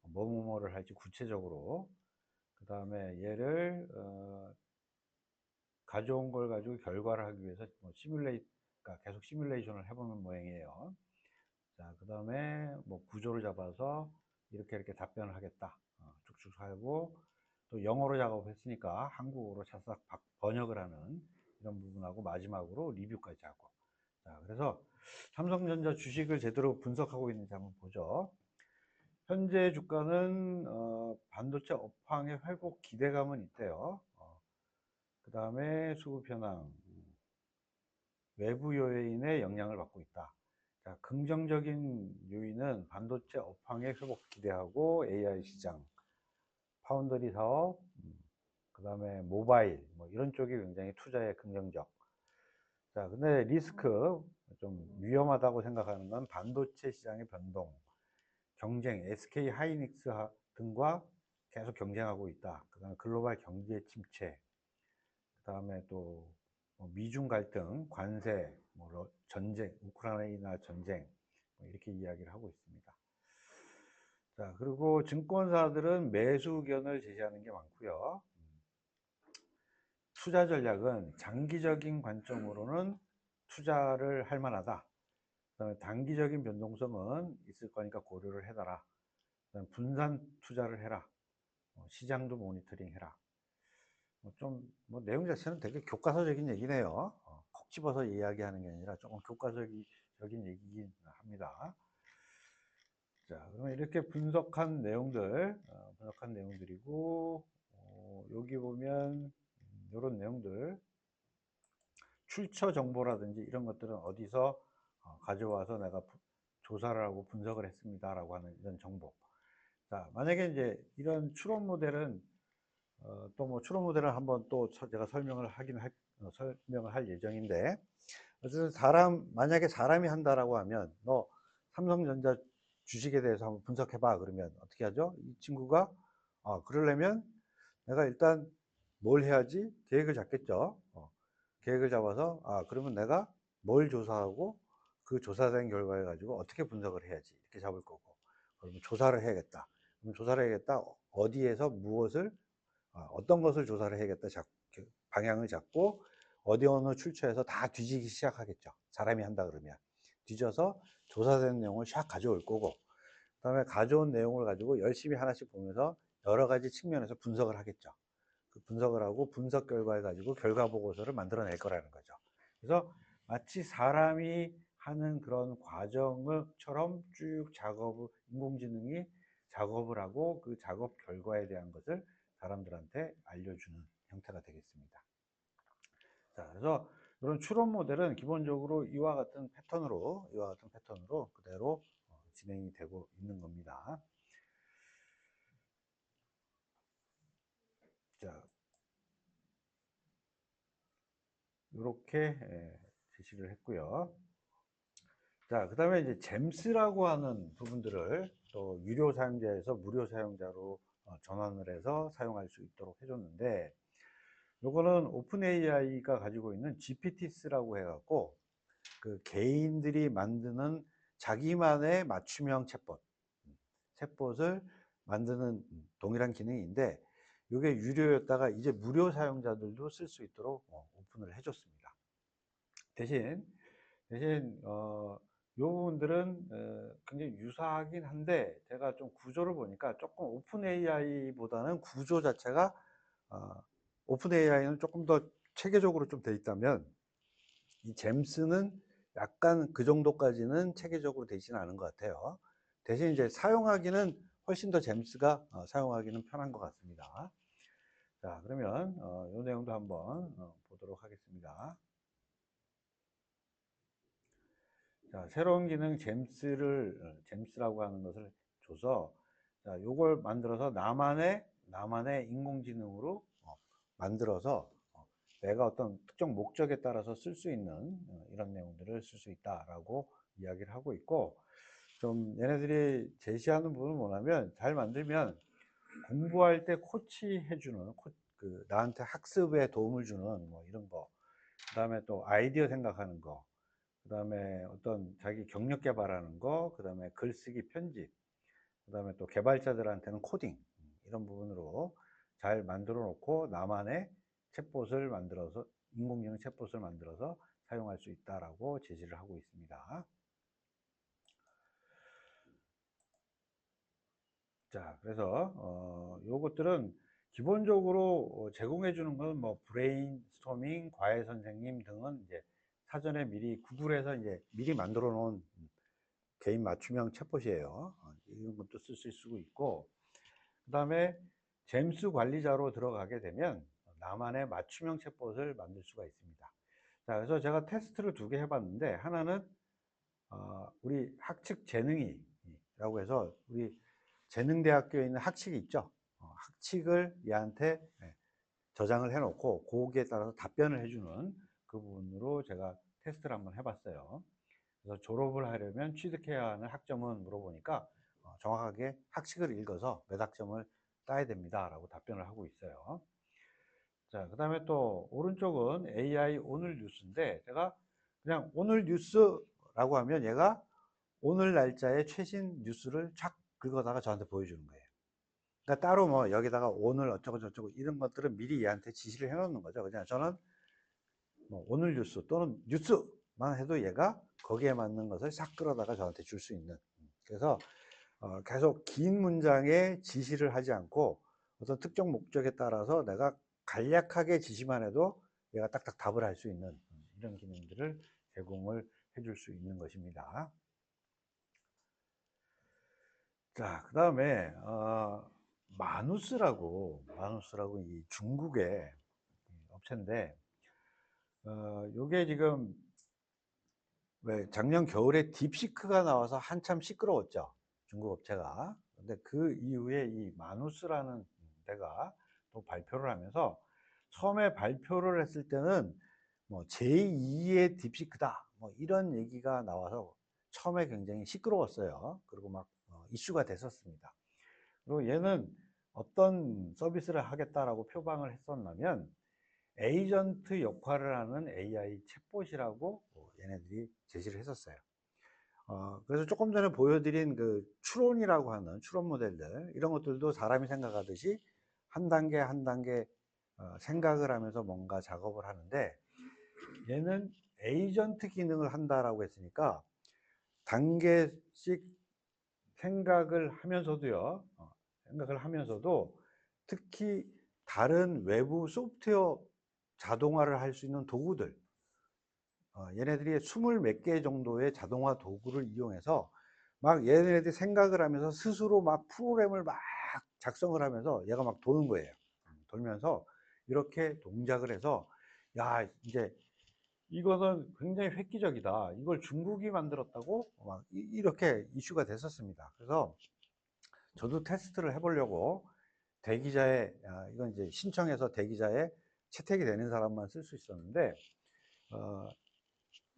뭐를 할지 구체적으로, 그 다음에 얘를 가져온 걸 가지고 결과를 하기 위해서 그러니까 계속 시뮬레이션을 해보는 모양이에요. 자, 그 다음에 뭐 구조를 잡아서 이렇게 답변을 하겠다. 쭉쭉 하고, 또 영어로 작업했으니까 한국어로 찰싹 번역을 하는 이런 부분하고, 마지막으로 리뷰까지 하고. 자, 그래서 삼성전자 주식을 제대로 분석하고 있는지 한번 보죠. 현재 주가는 반도체 업황의 회복 기대감은 있대요. 그 다음에 수급 현황, 외부 요인의 영향을 받고 있다. 자, 긍정적인 요인은 반도체 업황의 회복 기대하고 AI 시장, 파운드리 사업, 그 다음에 모바일, 뭐 이런 쪽이 굉장히 투자에 긍정적. 자, 근데 리스크, 좀 위험하다고 생각하는 건 반도체 시장의 변동, 경쟁, SK 하이닉스 등과 계속 경쟁하고 있다. 그 다음에 글로벌 경제 침체, 그 다음에 또 미중 갈등, 관세, 전쟁, 우크라이나 전쟁, 이렇게 이야기를 하고 있습니다. 자, 그리고 증권사들은 매수 의견을 제시하는 게 많고요. 투자 전략은 장기적인 관점으로는 투자를 할 만하다. 그다음에 단기적인 변동성은 있을 거니까 고려를 해달라. 그다음 분산 투자를 해라. 시장도 모니터링 해라. 뭐 내용 자체는 되게 교과서적인 얘기네요. 콕 집어서 이야기하는 게 아니라 조금 교과서적인 얘기긴 합니다. 자, 그러면 이렇게 분석한 내용들이고, 여기 보면 이런 내용들, 출처 정보라든지 이런 것들은 어디서 가져와서 내가 조사를 하고 분석을 했습니다라고 하는 이런 정보. 자, 만약에 이제 이런 추론 모델은 또 뭐 추론 모델을 한번 또 제가 설명을 할 예정인데, 어쨌든 만약에 사람이 한다라고 하면, 너 삼성전자 주식에 대해서 한번 분석해봐. 그러면 어떻게 하죠? 이 친구가, 그러려면 내가 일단 뭘 해야지? 계획을 잡겠죠. 계획을 잡아서, 그러면 내가 뭘 조사하고 그 조사된 결과를 가지고 어떻게 분석을 해야지. 이렇게 잡을 거고. 그러면 조사를 해야겠다. 그럼 조사를 해야겠다. 어디에서 무엇을, 어떤 것을 조사를 해야겠다. 방향을 잡고, 어느 출처에서 다 뒤지기 시작하겠죠. 사람이 한다 그러면. 뒤져서 조사된 내용을 샥 가져올 거고, 그 다음에 가져온 내용을 가지고 열심히 하나씩 보면서 여러 가지 측면에서 분석을 하겠죠. 그 분석을 하고 분석 결과를 가지고 결과 보고서를 만들어낼 거라는 거죠. 그래서 마치 사람이 하는 그런 과정처럼 쭉 인공지능이 작업을 하고 그 작업 결과에 대한 것을 사람들한테 알려주는 형태가 되겠습니다. 자, 그래서 이런 추론 모델은 기본적으로 이와 같은 패턴으로 그대로 진행이 되고 있는 겁니다. 자, 이렇게 제시를 했고요. 자, 그 다음에 이제 잼스라고 하는 부분들을 또 유료 사용자에서 무료 사용자로 전환을 해서 사용할 수 있도록 해줬는데, 요거는 오픈 AI가 가지고 있는 GPT스라고 해갖고 그 개인들이 만드는 자기만의 맞춤형 챗봇을 만드는 동일한 기능인데, 이게 유료였다가 이제 무료 사용자들도 쓸 수 있도록 오픈을 해줬습니다. 대신 요 부분들은 굉장히 유사하긴 한데, 제가 좀 구조를 보니까 조금 오픈 AI보다는 구조 자체가 오픈 AI는 조금 더 체계적으로 좀 돼 있다면, 이 잼스는 약간 그 정도까지는 체계적으로 되지는 않은 것 같아요. 대신 이제 사용하기는 훨씬 더 잼스가 사용하기는 편한 것 같습니다. 자, 그러면 이 내용도 한번 보도록 하겠습니다. 자, 새로운 기능 잼스라고 하는 것을 줘서, 자, 요걸 만들어서 나만의 인공지능으로 만들어서 내가 어떤 특정 목적에 따라서 쓸 수 있는 이런 내용들을 쓸 수 있다라고 이야기를 하고 있고, 좀 얘네들이 제시하는 부분은 뭐냐면, 잘 만들면 공부할 때 코치해주는, 나한테 학습에 도움을 주는 뭐 이런 거, 그 다음에 또 아이디어 생각하는 거, 그 다음에 어떤 자기 경력 개발하는 거, 그 다음에 글쓰기 편집, 그 다음에 또 개발자들한테는 코딩, 이런 부분으로 잘 만들어 놓고 나만의 인공지능 챗봇을 만들어서 사용할 수 있다라고 제시를 하고 있습니다. 자, 그래서 요것들은 기본적으로 제공해 주는 건 뭐 브레인스토밍, 과외 선생님 등은 이제 사전에 미리 구글에서 이제 미리 만들어 놓은 개인 맞춤형 챗봇이에요. 이런 것도 쓸 수 있고, 그 다음에 잼스 관리자로 들어가게 되면 나만의 맞춤형 챗봇을 만들 수가 있습니다. 자, 그래서 제가 테스트를 2개 해봤는데, 하나는 우리 학칙 재능이라고 해서 우리 재능대학교에 있는 학칙이 있죠. 학칙을 얘한테 저장을 해놓고 거기에 따라서 답변을 해주는 그 부분으로 제가 테스트를 한번 해봤어요. 그래서 졸업을 하려면 취득해야 하는 학점은 물어보니까 정확하게 학칙을 읽어서 몇 학점을 따야 됩니다 라고 답변을 하고 있어요. 자, 그 다음에 또 오른쪽은 AI 오늘 뉴스인데, 제가 그냥 오늘 뉴스라고 하면 얘가 오늘 날짜의 최신 뉴스를 쫙 긁어다가 저한테 보여주는 거예요. 그러니까 따로 뭐 여기다가 오늘 어쩌고 저쩌고 이런 것들은 미리 얘한테 지시를 해 놓는 거죠. 그냥 저는 뭐 오늘 뉴스 또는 뉴스만 해도 얘가 거기에 맞는 것을 싹 끌어다가 저한테 줄 수 있는. 그래서 계속 긴 문장에 지시를 하지 않고 어떤 특정 목적에 따라서 내가 간략하게 지시만 해도 얘가 딱딱 답을 할 수 있는 이런 기능들을 제공을 해줄 수 있는 것입니다. 자, 그 다음에 마누스라고 이 중국의 업체인데 요게 지금 왜 작년 겨울에 딥시크가 나와서 한참 시끄러웠죠, 중국 업체가. 근데 그 이후에 이 마누스라는 데가 또 발표를 하면서, 처음에 발표를 했을 때는 뭐 제2의 딥시크다 뭐 이런 얘기가 나와서 처음에 굉장히 시끄러웠어요. 그리고 막 이슈가 됐었습니다. 그리고 얘는 어떤 서비스를 하겠다라고 표방을 했었냐면 에이전트 역할을 하는 AI 챗봇이라고 얘네들이 제시를 했었어요. 그래서 조금 전에 보여드린 그 추론이라고 하는 추론 모델들, 이런 것들도 사람이 생각하듯이 한 단계 한 단계 생각을 하면서 뭔가 작업을 하는데, 얘는 에이전트 기능을 한다라고 했으니까 단계씩 생각을 하면서도 특히 다른 외부 소프트웨어 자동화를 할 수 있는 도구들, 얘네들이 20몇 개 정도의 자동화 도구를 이용해서 막 얘네들이 생각을 하면서 스스로 막 프로그램을 막 작성을 하면서 얘가 막 도는 거예요. 돌면서 이렇게 동작을 해서, 야, 이제 이거는 굉장히 획기적이다, 이걸 중국이 만들었다고 막 이렇게 이슈가 됐었습니다. 그래서 저도 테스트를 해보려고 대기자에, 이건 이제 신청해서 대기자에 채택이 되는 사람만 쓸 수 있었는데,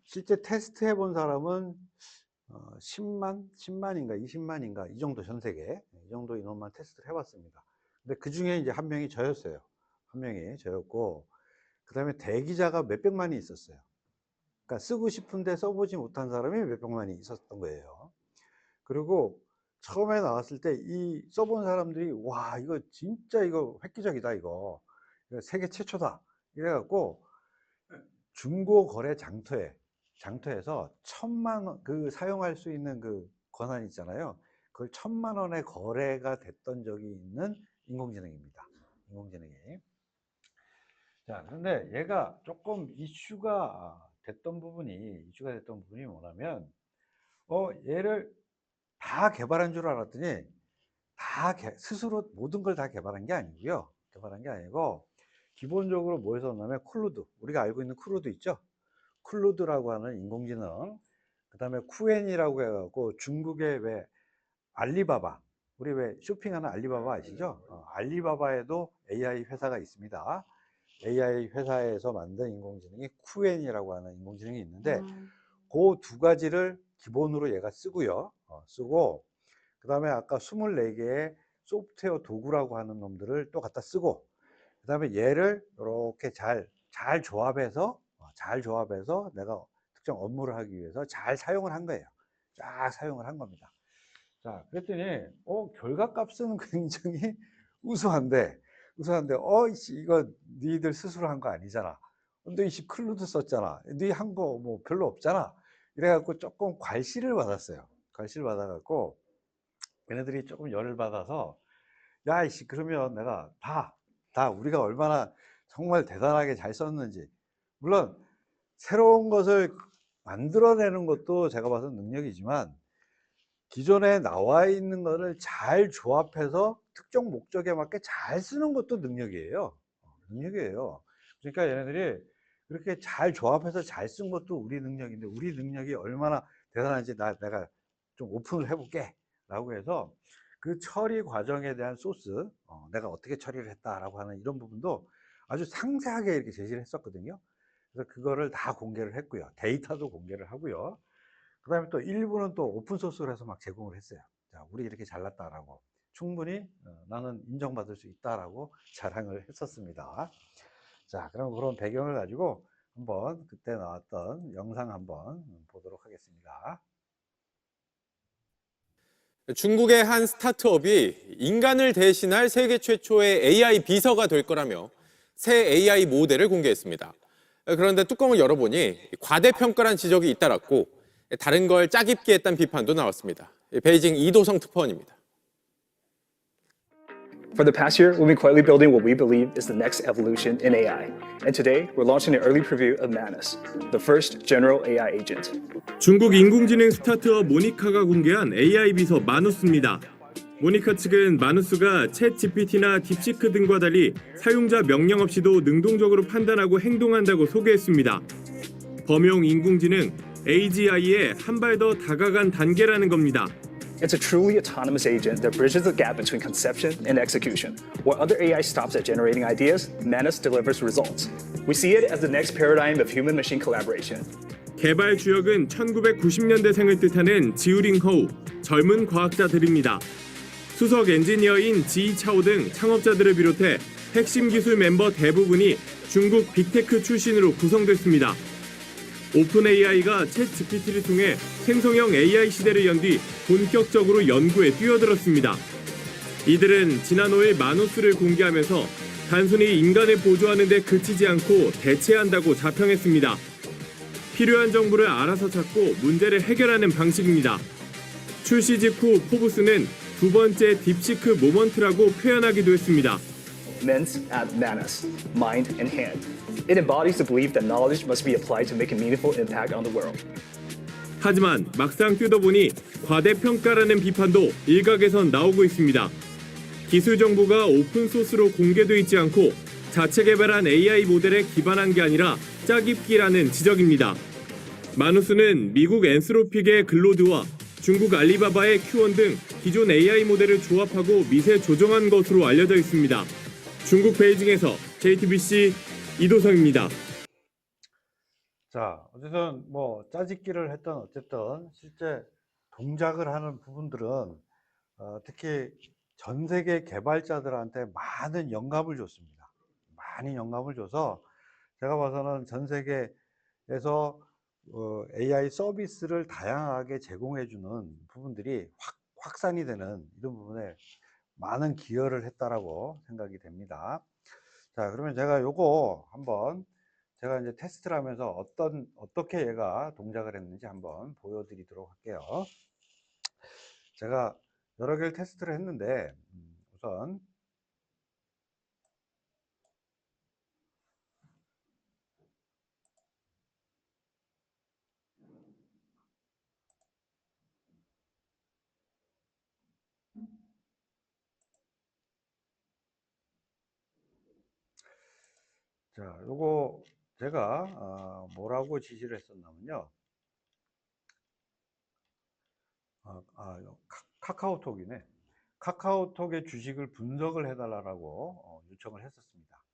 실제 테스트 해본 사람은 10만인가 20만인가 이 정도, 전 세계 이 정도 인원만 테스트를 해봤습니다. 근데 그 중에 이제 한 명이 저였어요. 한 명이 저였고, 그 다음에 대기자가 몇백만이 있었어요. 그러니까 쓰고 싶은데 써보지 못한 사람이 몇백만이 있었던 거예요. 그리고 처음에 나왔을 때 이 써본 사람들이, 와, 이거 진짜 이거 획기적이다, 이거 세계 최초다 이래갖고 중고 거래 장터에서 1,000만 원, 그 사용할 수 있는 그 권한 있잖아요, 그걸 1,000만 원에 거래가 됐던 적이 있는 인공지능입니다. 인공지능이. 자, 그런데 얘가 조금 이슈가 됐던 부분이 뭐냐면, 얘를 다 개발한 줄 알았더니 스스로 모든 걸 다 개발한 게 아니고요. 기본적으로 뭐 했었냐면 클루드, 우리가 알고 있는 클루드 있죠? 클루드라고 하는 인공지능, 그 다음에 쿠엔이라고 해갖고 중국의 왜 알리바바, 우리 왜 쇼핑하는 알리바바 아시죠? 알리바바에도 AI 회사가 있습니다. AI 회사에서 만든 인공지능이 쿠엔이라고 하는 인공지능이 있는데, 그 두 가지를 기본으로 얘가 쓰고요. 쓰고, 그 다음에 아까 24개의 소프트웨어 도구라고 하는 놈들을 또 갖다 쓰고, 그 다음에 얘를 이렇게 잘 조합해서 내가 특정 업무를 하기 위해서 잘 사용을 한 거예요. 쫙 사용을 한 겁니다. 자, 그랬더니 결과값은 굉장히 우수한데 이씨, 이거 니들 스스로 한 거 아니잖아, 근데 이씨 클루드 썼잖아, 니 한 거 뭐 별로 없잖아, 이래갖고 조금 괄시를 받았어요. 괄시를 받아갖고 얘네들이 조금 열을 받아서, 야, 이씨, 그러면 내가 다 우리가 얼마나 정말 대단하게 잘 썼는지, 물론 새로운 것을 만들어내는 것도 제가 봐서는 능력이지만, 기존에 나와 있는 거를 잘 조합해서 특정 목적에 맞게 잘 쓰는 것도 능력이에요. 그러니까 얘네들이 그렇게 잘 조합해서 잘 쓴 것도 우리 능력인데, 우리 능력이 얼마나 대단한지 내가 좀 오픈을 해볼게 라고 해서 그 처리 과정에 대한 소스, 내가 어떻게 처리를 했다라고 하는 이런 부분도 아주 상세하게 이렇게 제시를 했었거든요. 그래서 그거를 다 공개를 했고요. 데이터도 공개를 하고요. 그 다음에 또 일부는 또 오픈소스로 해서 막 제공을 했어요. 자, 우리 이렇게 잘났다라고, 충분히 나는 인정받을 수 있다라고 자랑을 했었습니다. 자, 그럼 그런 배경을 가지고 한번 그때 나왔던 영상 한번 보도록 하겠습니다. 중국의 한 스타트업이 인간을 대신할 세계 최초의 AI 비서가 될 거라며 새 AI 모델을 공개했습니다. 그런데 뚜껑을 열어보니 과대평가란 지적이 잇따랐고 다른 걸 짜깁기 했다는 비판도 나왔습니다. 베이징 이도성 특파원입니다. For the past year, we've been quietly building what we believe is the next evolution in AI. And today, we're launching an early preview of Manus, the first general AI agent. 중국 인공지능 스타트업 모니카가 공개한 AI 비서 마누스입니다. 모니카 측은 마누스가 챗 GPT나 딥시크 등과 달리 사용자 명령 없이도 능동적으로 판단하고 행동한다고 소개했습니다. 범용 인공지능 AGI에 한 발 더 다가간 단계라는 겁니다. It's a truly autonomous agent that bridges the gap between conception and execution. While other AI stops at generating ideas, Manus delivers results. We see it as the next paradigm of human-machine collaboration. 개발 주역은 1990년대생을 뜻하는 지우링허우, 젊은 과학자들입니다. 수석 엔지니어인 지이차오 등 창업자들을 비롯해 핵심 기술 멤버 대부분이 중국 빅테크 출신으로 구성됐습니다. 오픈 AI가 챗 GPT를 통해 생성형 AI 시대를 연 뒤 본격적으로 연구에 뛰어들었습니다. 이들은 지난 5일 마누스를 공개하면서 단순히 인간을 보조하는 데 그치지 않고 대체한다고 자평했습니다. 필요한 정보를 알아서 찾고 문제를 해결하는 방식입니다. 출시 직후 포브스는 두 번째 딥시크 모먼트라고 표현하기도 했습니다. Men's at Manus, mind and hand. It embodies the belief that knowledge must be applied to make a meaningful impact on the world. 하지만 막상 뜯어보니 과대평가라는 비판도 일각에선 나오고 있습니다. 기술 정보가 오픈소스로 공개돼 있지 않고 자체 개발한 AI 모델에 기반한 게 아니라 짜깁기라는 지적입니다. 마누스는 미국 엔스로픽의 글로드와 중국 알리바바의 Q1 등 기존 AI 모델을 조합하고 미세 조정한 것으로 알려져 있습니다. 중국 베이징에서 JTBC 이도성입니다. 자, 어쨌든 뭐 짜집기를 했던 어쨌든 실제 동작을 하는 부분들은 특히 전 세계 개발자들한테 많은 영감을 줬습니다. 많이 영감을 줘서 제가 봐서는 전 세계에서 AI 서비스를 다양하게 제공해주는 부분들이 확산이 되는 이런 부분에 많은 기여를 했다라고 생각이 됩니다. 자, 그러면 제가 요거 한번 제가 이제 테스트를 하면서 어떻게 얘가 동작을 했는지 한번 보여드리도록 할게요. 제가 여러 개를 테스트를 했는데 우선 자, 요거 제가 뭐라고 지시를 했었냐면요. 카카오톡이네. 카카오톡의 주식을 분석을 해달라고 요청을 했었습니다.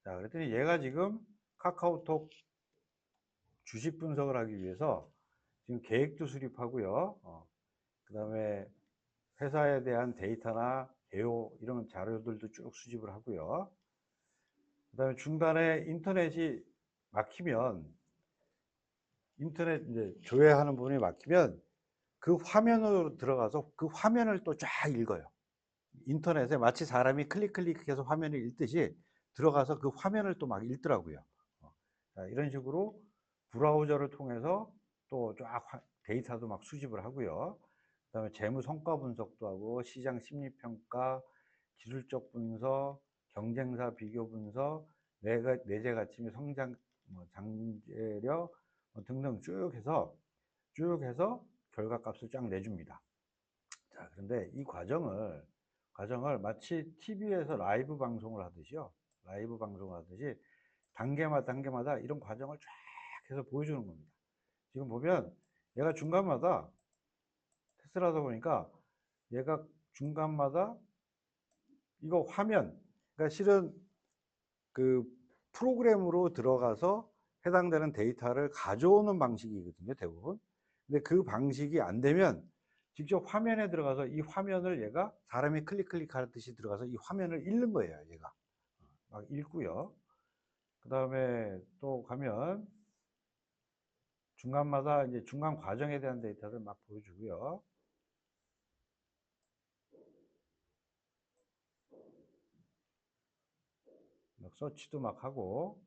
자, 그랬더니 얘가 지금 카카오톡 주식 분석을 하기 위해서 지금 계획도 수립하고요. 그 다음에 회사에 대한 데이터나 개요 이런 자료들도 쭉 수집을 하고요. 그 다음에 중간에 인터넷이 막히면 인터넷 이제 조회하는 부분이 막히면 그 화면으로 들어가서 그 화면을 또 쫙 읽어요. 인터넷에 마치 사람이 클릭해서 화면을 읽듯이 들어가서 그 화면을 또 막 읽더라고요. 자, 이런 식으로 브라우저를 통해서 또 쫙 데이터도 막 수집을 하고요. 그 다음에 재무 성과 분석도 하고 시장 심리평가, 기술적 분석, 경쟁사 비교 분석, 내재 가치 및 성장 잠재력 등등 쭉 해서 결과값을 쫙 내줍니다. 자, 그런데 이 과정을 마치 TV에서 라이브 방송을 하듯이요. 라이브 방송을 하듯이 단계마다 이런 과정을 쫙 해서 보여주는 겁니다. 지금 보면 얘가 중간마다 테스트를 하다 보니까 얘가 중간마다 이거 화면, 그러니까 실은 그 프로그램으로 들어가서 해당되는 데이터를 가져오는 방식이거든요, 대부분. 근데 그 방식이 안 되면 직접 화면에 들어가서 이 화면을 얘가 사람이 클릭하듯이 들어가서 이 화면을 읽는 거예요, 얘가. 막 읽고요. 그 다음에 또 가면 중간마다 이제 중간 과정에 대한 데이터를 막 보여주고요. 막 서치도 막 하고.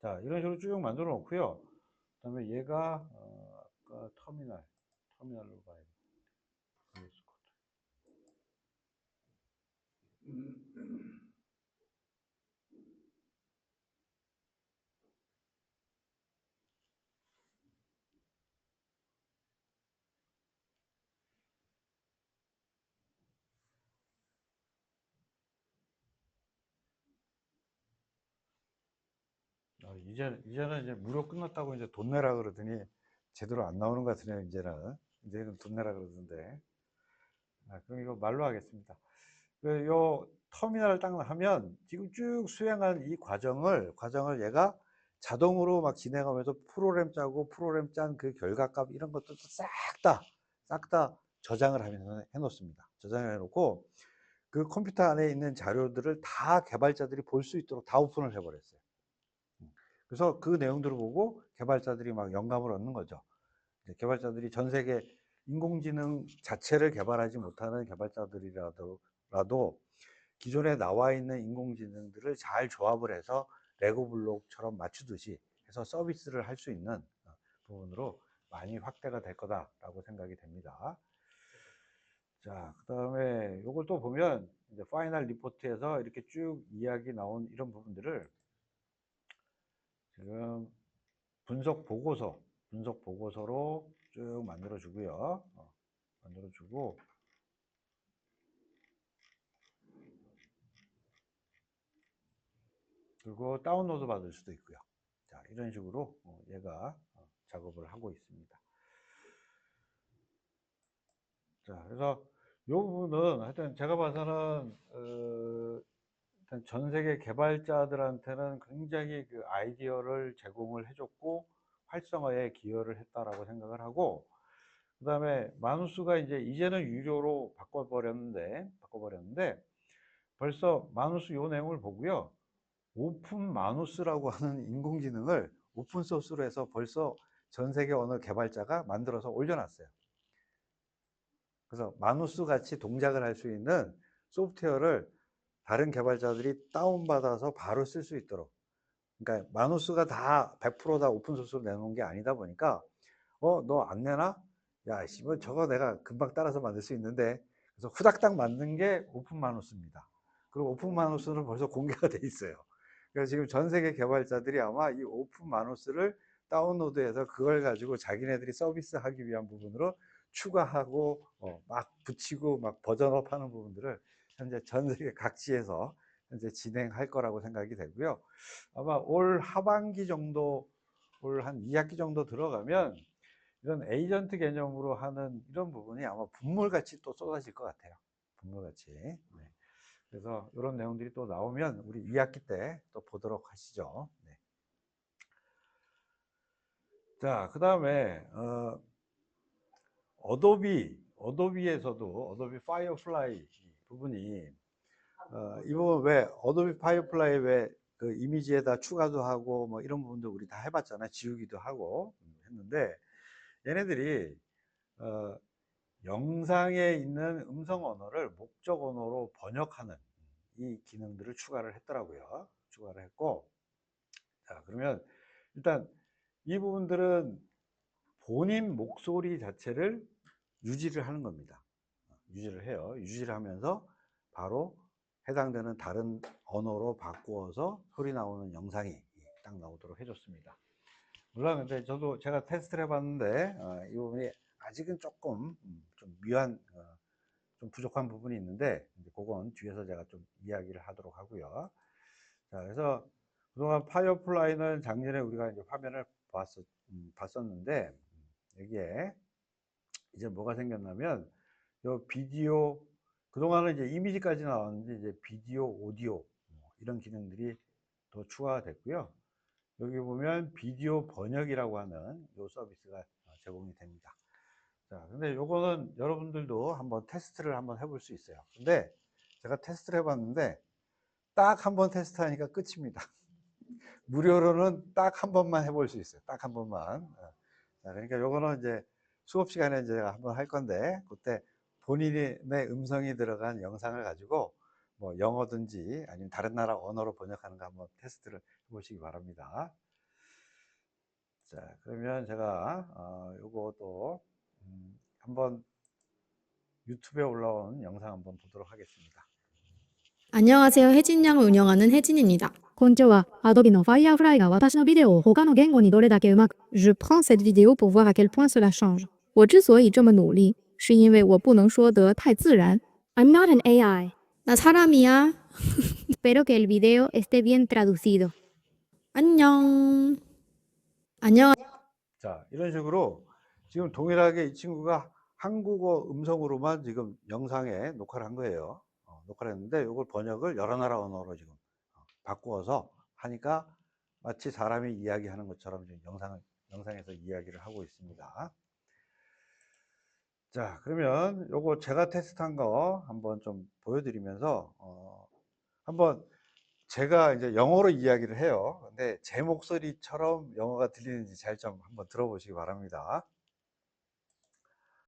자, 이런 식으로 쭉 만들어 놓고요. 그 다음에 얘가 터미널로 봐야겠다. VS 코드. 이제는 이제 무료 끝났다고 이제 돈 내라 그러더니 제대로 안 나오는 것 같으네요, 이제는 돈 내라 그러던데. 그럼 이거 말로 하겠습니다. 요 터미널을 딱 하면 지금 쭉 수행한 이 과정을 얘가 자동으로 막 진행하면서 프로그램 짜고 프로그램 짠 그 결과값 이런 것들도 싹 다 저장을 하면서 해 놓습니다. 저장을 해 놓고 그 컴퓨터 안에 있는 자료들을 다 개발자들이 볼 수 있도록 다 오픈을 해 버렸어요. 그래서 그 내용들을 보고 개발자들이 막 영감을 얻는 거죠. 개발자들이 전 세계 인공지능 자체를 개발하지 못하는 개발자들이라도 기존에 나와 있는 인공지능들을 잘 조합을 해서 레고 블록처럼 맞추듯이 해서 서비스를 할 수 있는 부분으로 많이 확대가 될 거다라고 생각이 됩니다. 자, 그 다음에 요걸 또 보면 이제 파이널 리포트에서 이렇게 쭉 이야기 나온 이런 부분들을 지금 분석 보고서로 쭉 만들어 주고요. 만들어 주고 그리고 다운로드 받을 수도 있고요. 자, 이런 식으로 얘가 작업을 하고 있습니다. 자, 그래서 이 부분은 하여튼 제가 봐서는 일단 전 세계 개발자들한테는 굉장히 그 아이디어를 제공을 해줬고 활성화에 기여를 했다라고 생각을 하고, 그 다음에 마누스가 이제는 유료로 바꿔버렸는데 벌써 마누스 요 내용을 보고요. 오픈 마누스라고 하는 인공지능을 오픈 소스로 해서 벌써 전 세계 어느 개발자가 만들어서 올려놨어요. 그래서 마누스 같이 동작을 할 수 있는 소프트웨어를 다른 개발자들이 다운받아서 바로 쓸 수 있도록. 그러니까 마누스가 다 100%다 오픈 소스로 내놓은 게 아니다 보니까 너 안 내나? 야, 뭐 저거 내가 금방 따라서 만들 수 있는데. 그래서 후닥닥 만든 게 오픈 마누스입니다. 그리고 오픈 마누스는 벌써 공개가 돼 있어요. 그래서 지금 전 세계 개발자들이 아마 이 오픈 마누스를 다운로드해서 그걸 가지고 자기네들이 서비스하기 위한 부분으로 추가하고 막 붙이고 막 버전업 하는 부분들을 현재 전 세계 각지에서 현재 진행할 거라고 생각이 되고요. 아마 올 하반기 정도, 올 한 2학기 정도 들어가면 이런 에이전트 개념으로 하는 이런 부분이 아마 분물같이 또 쏟아질 것 같아요. 분물같이. 네. 그래서 이런 내용들이 또 나오면 우리 2학기 때 또 보도록 하시죠. 네. 자, 그 다음에 어도비에서도 어도비 파이어플라이 부분이 이 부분 왜 어도비 파이어플라이 왜 그 이미지에다 추가도 하고 뭐 이런 부분도 우리 다 해봤잖아요. 지우기도 하고 했는데 얘네들이 영상에 있는 음성 언어를 목적 언어로 번역하는 이 기능들을 추가를 했더라고요. 추가를 했고, 자, 그러면 일단 이 부분들은 본인 목소리 자체를 유지를 하는 겁니다. 유지를 해요. 유지를 하면서 바로 해당되는 다른 언어로 바꾸어서 소리 나오는 영상이 딱 나오도록 해줬습니다. 물론 근데 제가 테스트를 해봤는데 이 부분이 아직은 조금 좀 좀 부족한 부분이 있는데 그건 뒤에서 제가 좀 이야기를 하도록 하고요. 자, 그래서 그동안 파이어플라이는 작년에 우리가 이제 화면을 봤었는데 여기에 이제 뭐가 생겼냐면 요 비디오, 그동안은 이제 이미지까지 나왔는데 이제 비디오, 오디오 이런 기능들이 더 추가가 됐고요. 여기 보면 비디오 번역이라고 하는 요 서비스가 제공이 됩니다. 자, 근데 요거는 여러분들도 한번 테스트를 한번 해볼 수 있어요. 근데 제가 테스트를 해봤는데 딱 한 번 테스트하니까 끝입니다. 무료로는 딱 한 번만 해볼 수 있어요. 딱 한 번만. 자, 그러니까 요거는 이제 수업 시간에 제가 한번 할 건데 그때 본인의 음성이 들어간 영상을 가지고 뭐 영어든지 아니면 다른 나라 언어로 번역하는 거 한번 테스트를 해보시기 바랍니다. 자, 그러면 제가 요것도 한번 유튜브에 올라온 영상 한번 보도록 하겠습니다. 안녕하세요. 혜진양을 운영하는 혜진입니다. こんにちは。Adobe の Firefly が私のビデオを他の言語にどれだけうまく。Je prends cette vidéo pour voir à quel point cela change. 我之所以这么努力，是因为我不能说得太自然。I'm not an AI. 나 사람이야. Espero que el video esté bien traducido. 안녕. 안녕. 자, 이런 식으로 지금 동일하게 이 친구가 한국어 음성으로만 지금 영상에 녹화를 한 거예요. 녹화를 했는데 이걸 번역을 여러 나라 언어로 지금 바꾸어서 하니까 마치 사람이 이야기하는 것처럼 지금 영상에서 이야기를 하고 있습니다. 자, 그러면 요거 제가 테스트한 거 한번 좀 보여드리면서 한번 제가 이제 영어로 이야기를 해요. 근데 제 목소리처럼 영어가 들리는지 잘 좀 한번 들어보시기 바랍니다.